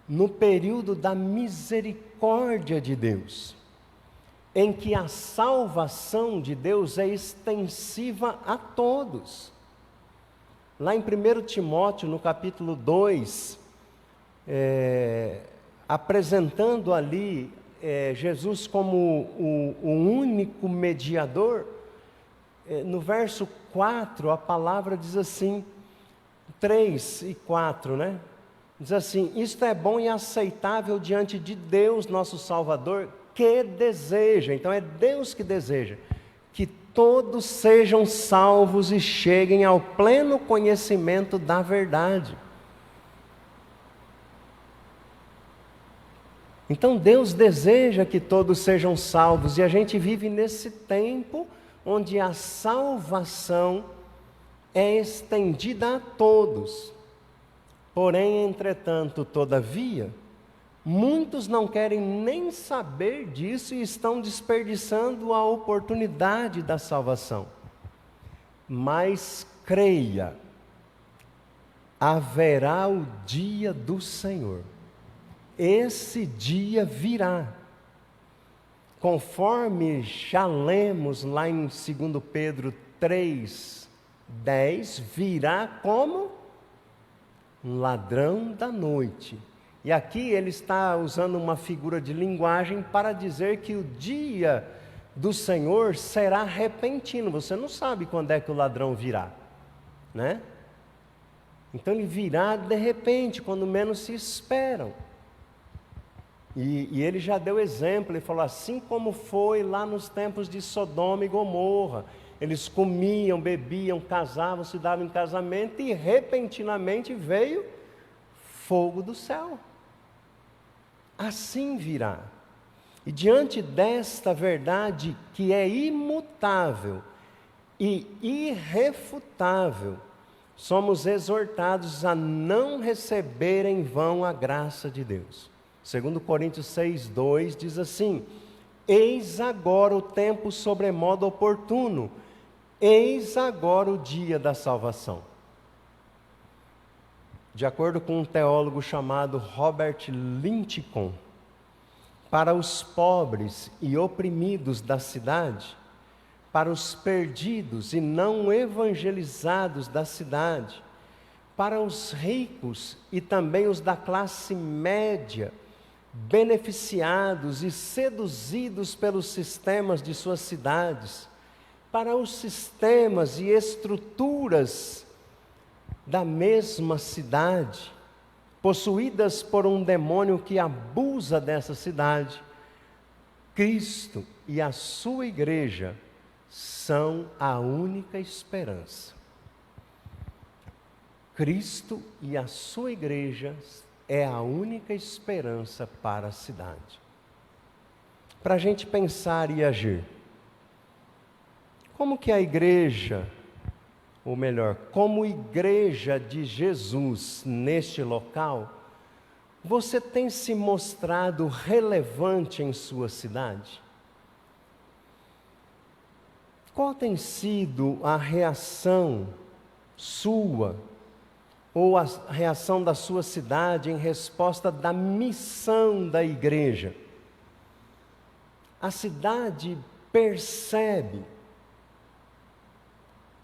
[SPEAKER 1] no período da misericórdia de Deus, em que a salvação de Deus é extensiva a todos. Lá em 1 Timóteo, no capítulo 2, apresentando ali Jesus como o único mediador, no verso 4, a palavra diz assim, 3 e 4, né? Diz assim: isto é bom e aceitável diante de Deus, nosso Salvador, que deseja, então é Deus que deseja, que todos sejam salvos e cheguem ao pleno conhecimento da verdade. Então Deus deseja que todos sejam salvos, e a gente vive nesse tempo onde a salvação é estendida a todos. Porém, entretanto, todavia, muitos não querem nem saber disso e estão desperdiçando a oportunidade da salvação. Mas creia, haverá o dia do Senhor. Esse dia virá. Conforme já lemos lá em 2 Pedro 3:10, virá como um ladrão da noite. E aqui ele está usando uma figura de linguagem para dizer que o dia do Senhor será repentino. Você não sabe quando é que o ladrão virá, né? Então ele virá de repente, quando menos se esperam. E ele já deu exemplo, ele falou assim como foi lá nos tempos de Sodoma e Gomorra. Eles comiam, bebiam, casavam, se davam em casamento e repentinamente veio fogo do céu. Assim virá. E diante desta verdade que é imutável e irrefutável, somos exortados a não receber em vão a graça de Deus. 2 Coríntios 6:2 diz assim: eis agora o tempo sobremodo oportuno, eis agora o dia da salvação. De acordo com um teólogo chamado Robert Lincoln, para os pobres e oprimidos da cidade, para os perdidos e não evangelizados da cidade, para os ricos e também os da classe média, beneficiados e seduzidos pelos sistemas de suas cidades, para os sistemas e estruturas da mesma cidade, possuídas por um demônio que abusa dessa cidade, Cristo e a sua igreja são a única esperança. Cristo e a sua igreja é a única esperança para a cidade. Para a gente pensar e agir. Como que a igreja, ou melhor, como igreja de Jesus neste local, você tem se mostrado relevante em sua cidade? Qual tem sido a reação sua, ou a reação da sua cidade em resposta da missão da igreja? A cidade percebe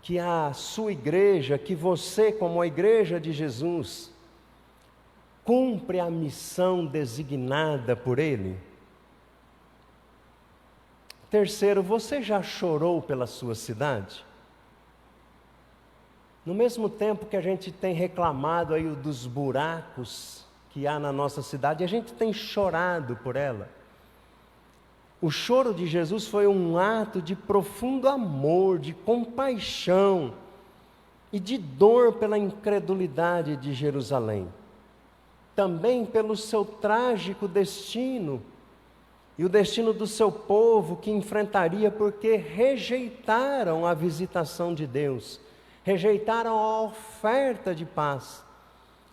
[SPEAKER 1] que a sua igreja, que você, como a igreja de Jesus, cumpre a missão designada por Ele? Terceiro, você já chorou pela sua cidade? No mesmo tempo que a gente tem reclamado aí dos buracos que há na nossa cidade, a gente tem chorado por ela. O choro de Jesus foi um ato de profundo amor, de compaixão e de dor pela incredulidade de Jerusalém. Também pelo seu trágico destino e o destino do seu povo que enfrentaria porque rejeitaram a visitação de Deus, rejeitaram a oferta de paz,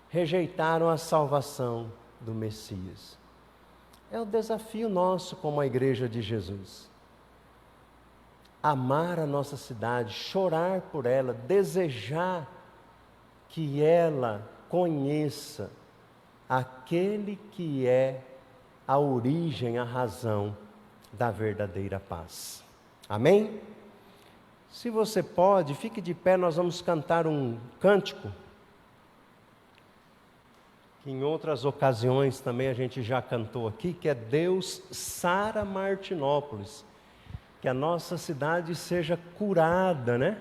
[SPEAKER 1] rejeitaram a salvação do Messias. É o desafio nosso como a igreja de Jesus. Amar a nossa cidade, chorar por ela, desejar que ela conheça aquele que é a origem, a razão da verdadeira paz. Amém? Se você pode, fique de pé, nós vamos cantar um cântico, que em outras ocasiões também a gente já cantou aqui, que é Deus sara Martinópolis, que a nossa cidade seja curada, né?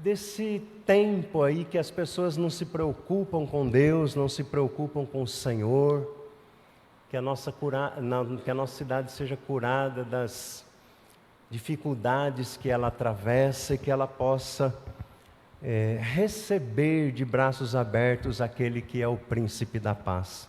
[SPEAKER 1] Desse tempo aí que as pessoas não se preocupam com Deus, não se preocupam com o Senhor, que a nossa cidade seja curada das dificuldades que ela atravessa e que ela possa receber de braços abertos aquele que é o príncipe da paz.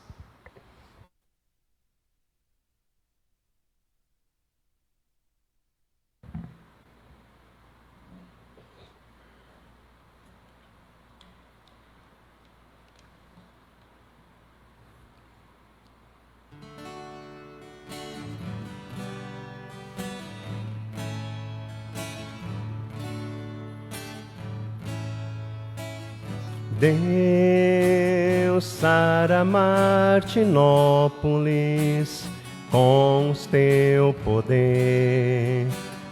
[SPEAKER 1] Deus sara Martinópolis com o teu poder,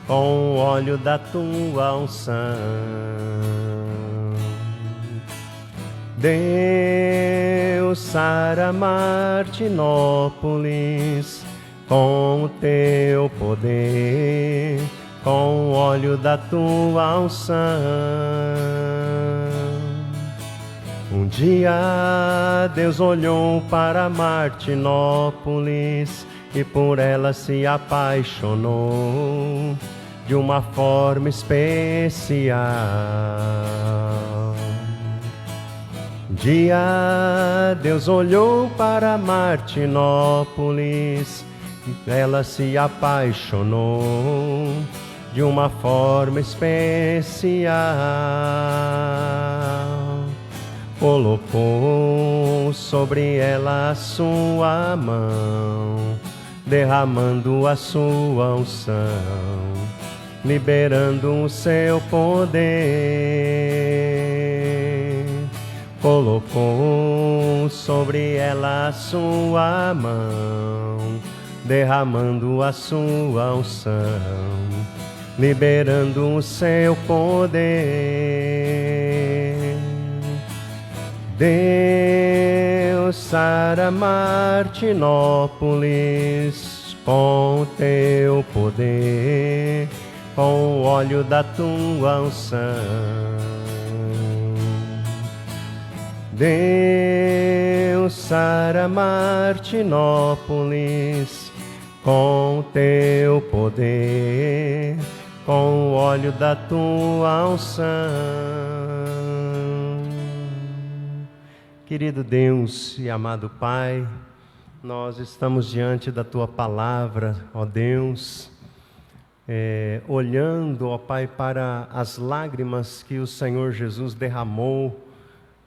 [SPEAKER 1] com o óleo da tua unção. Deus sara Martinópolis com o teu poder, com o óleo da tua unção. Um dia Deus olhou para Martinópolis e por ela se apaixonou de uma forma especial. Um dia Deus olhou para Martinópolis e ela se apaixonou de uma forma especial. Colocou sobre ela a sua mão, derramando a sua unção, liberando o seu poder. Colocou sobre ela a sua mão, derramando a sua unção, liberando o seu poder. Deus sara Martinópolis com o teu poder, com o óleo da tua unção. Deus sara Martinópolis com o teu poder, com o óleo da tua unção. Querido Deus e amado Pai, nós estamos diante da Tua Palavra, ó Deus, olhando, ó Pai, para as lágrimas que o Senhor Jesus derramou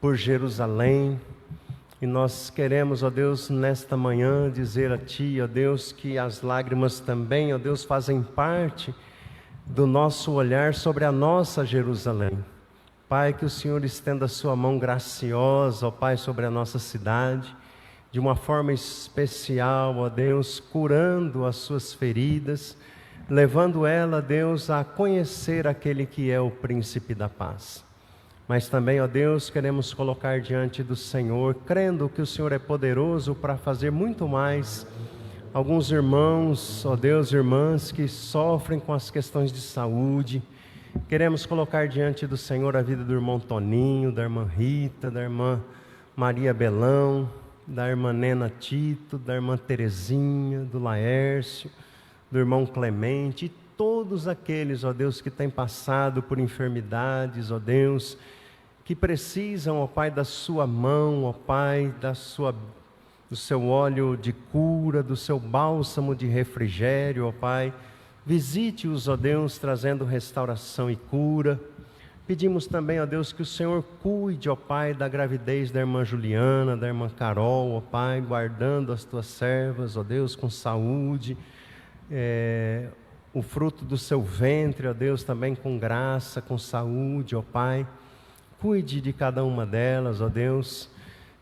[SPEAKER 1] por Jerusalém. E nós queremos, ó Deus, nesta manhã dizer a Ti, ó Deus, que as lágrimas também, ó Deus, fazem parte do nosso olhar sobre a nossa Jerusalém. Pai, que o Senhor estenda a sua mão graciosa, ó Pai, sobre a nossa cidade, de uma forma especial, ó Deus, curando as suas feridas, levando ela, Deus, a conhecer aquele que é o Príncipe da Paz. Mas também, ó Deus, queremos colocar diante do Senhor, crendo que o Senhor é poderoso para fazer muito mais. Alguns irmãos, ó Deus, irmãs que sofrem com as questões de saúde, queremos colocar diante do Senhor a vida do irmão Toninho, da irmã Rita, da irmã Maria Belão, da irmã Nena Tito, da irmã Terezinha, do Laércio, do irmão Clemente, e todos aqueles, ó Deus, que têm passado por enfermidades, ó Deus, que precisam, ó Pai, da sua mão, ó Pai, do seu óleo de cura, do seu bálsamo de refrigério, ó Pai. Visite-os, ó Deus, trazendo restauração e cura. Pedimos também, ó Deus, que o Senhor cuide, ó Pai, da gravidez da irmã Juliana, da irmã Carol, ó Pai, guardando as tuas servas, ó Deus, com saúde, o fruto do seu ventre, ó Deus, também com graça, com saúde, ó Pai. Cuide de cada uma delas, ó Deus.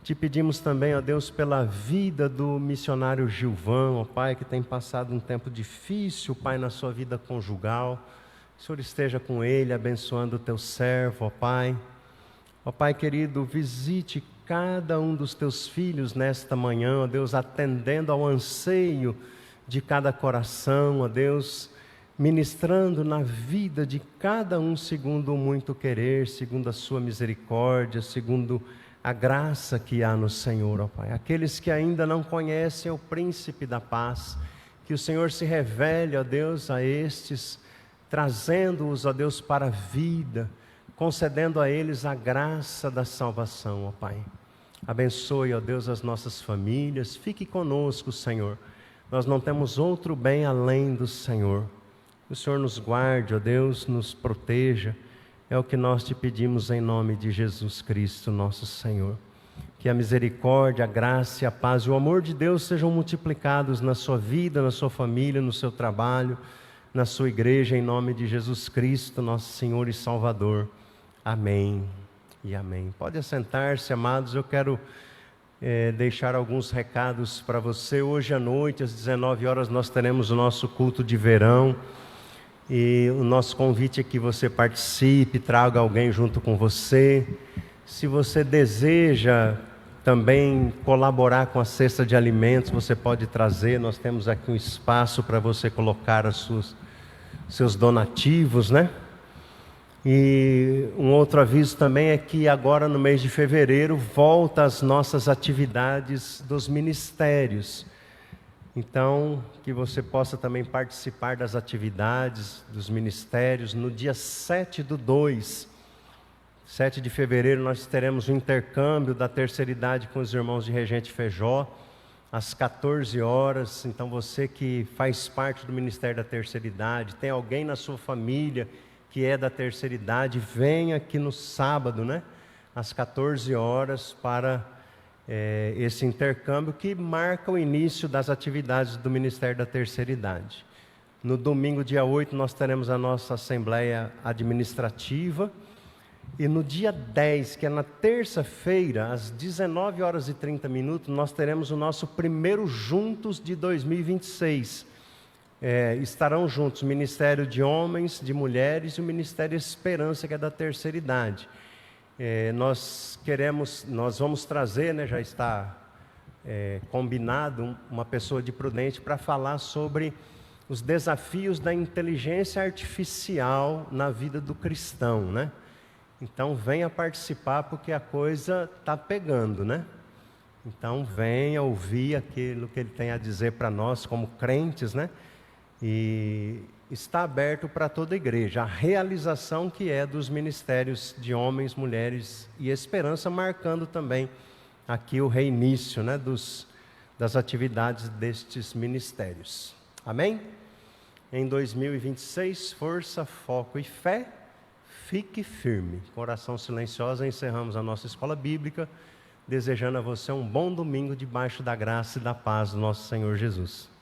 [SPEAKER 1] Te pedimos também, ó Deus, pela vida do missionário Gilvão, ó Pai, que tem passado um tempo difícil, Pai, na sua vida conjugal. O Senhor esteja com ele, abençoando o teu servo, ó Pai. Ó Pai querido, visite cada um dos teus filhos nesta manhã, ó Deus, atendendo ao anseio de cada coração, ó Deus, ministrando na vida de cada um segundo o muito querer, segundo a sua misericórdia, segundo a graça que há no Senhor, ó Pai. Aqueles que ainda não conhecem o Príncipe da Paz, que o Senhor se revele, ó Deus, a estes, trazendo-os, ó Deus, para a vida, concedendo a eles a graça da salvação, ó Pai. Abençoe, ó Deus, as nossas famílias, fique conosco, Senhor. Nós não temos outro bem além do Senhor. Que o Senhor nos guarde, ó Deus, nos proteja. É o que nós te pedimos em nome de Jesus Cristo, nosso Senhor. Que a misericórdia, a graça e a paz e o amor de Deus sejam multiplicados na sua vida, na sua família, no seu trabalho, na sua igreja, em nome de Jesus Cristo, nosso Senhor e Salvador. Amém e amém. Pode assentar-se, amados. Eu quero deixar alguns recados para você. Hoje à noite, às 19 horas, nós teremos o nosso culto de verão. E o nosso convite é que você participe, traga alguém junto com você. Se você deseja também colaborar com a cesta de alimentos, você pode trazer. Nós temos aqui um espaço para você colocar seus donativos, né? E um outro aviso também é que agora no mês de fevereiro volta as nossas atividades dos ministérios. Então, que você possa também participar das atividades dos ministérios. No dia 7/2, 7 de fevereiro, nós teremos o intercâmbio da terceira idade com os irmãos de Regente Feijó, às 14 horas. Então, você que faz parte do Ministério da Terceira Idade, tem alguém na sua família que é da terceira idade, venha aqui no sábado, né, às 14 horas, para esse intercâmbio que marca o início das atividades do Ministério da Terceira Idade. No domingo, dia 8, nós teremos a nossa Assembleia Administrativa. E no dia 10, que é na terça-feira, às 19 horas e 30 minutos, nós teremos o nosso primeiro Juntos de 2026. Estarão juntos o Ministério de Homens, de Mulheres e o Ministério Esperança, que é da terceira idade. Nós vamos trazer, né, já está combinado, uma pessoa de Prudente para falar sobre os desafios da inteligência artificial na vida do cristão, né? Então venha participar, porque a coisa está pegando, né? Então venha ouvir aquilo que ele tem a dizer para nós como crentes, né? E está aberto para toda a igreja, a realização que é dos ministérios de homens, mulheres e esperança, marcando também aqui o reinício, né, das atividades destes ministérios. Amém? em 2026, força, foco e fé. Fique firme. Com oração silenciosa, encerramos a nossa escola bíblica, desejando a você um bom domingo debaixo da graça e da paz do nosso Senhor Jesus.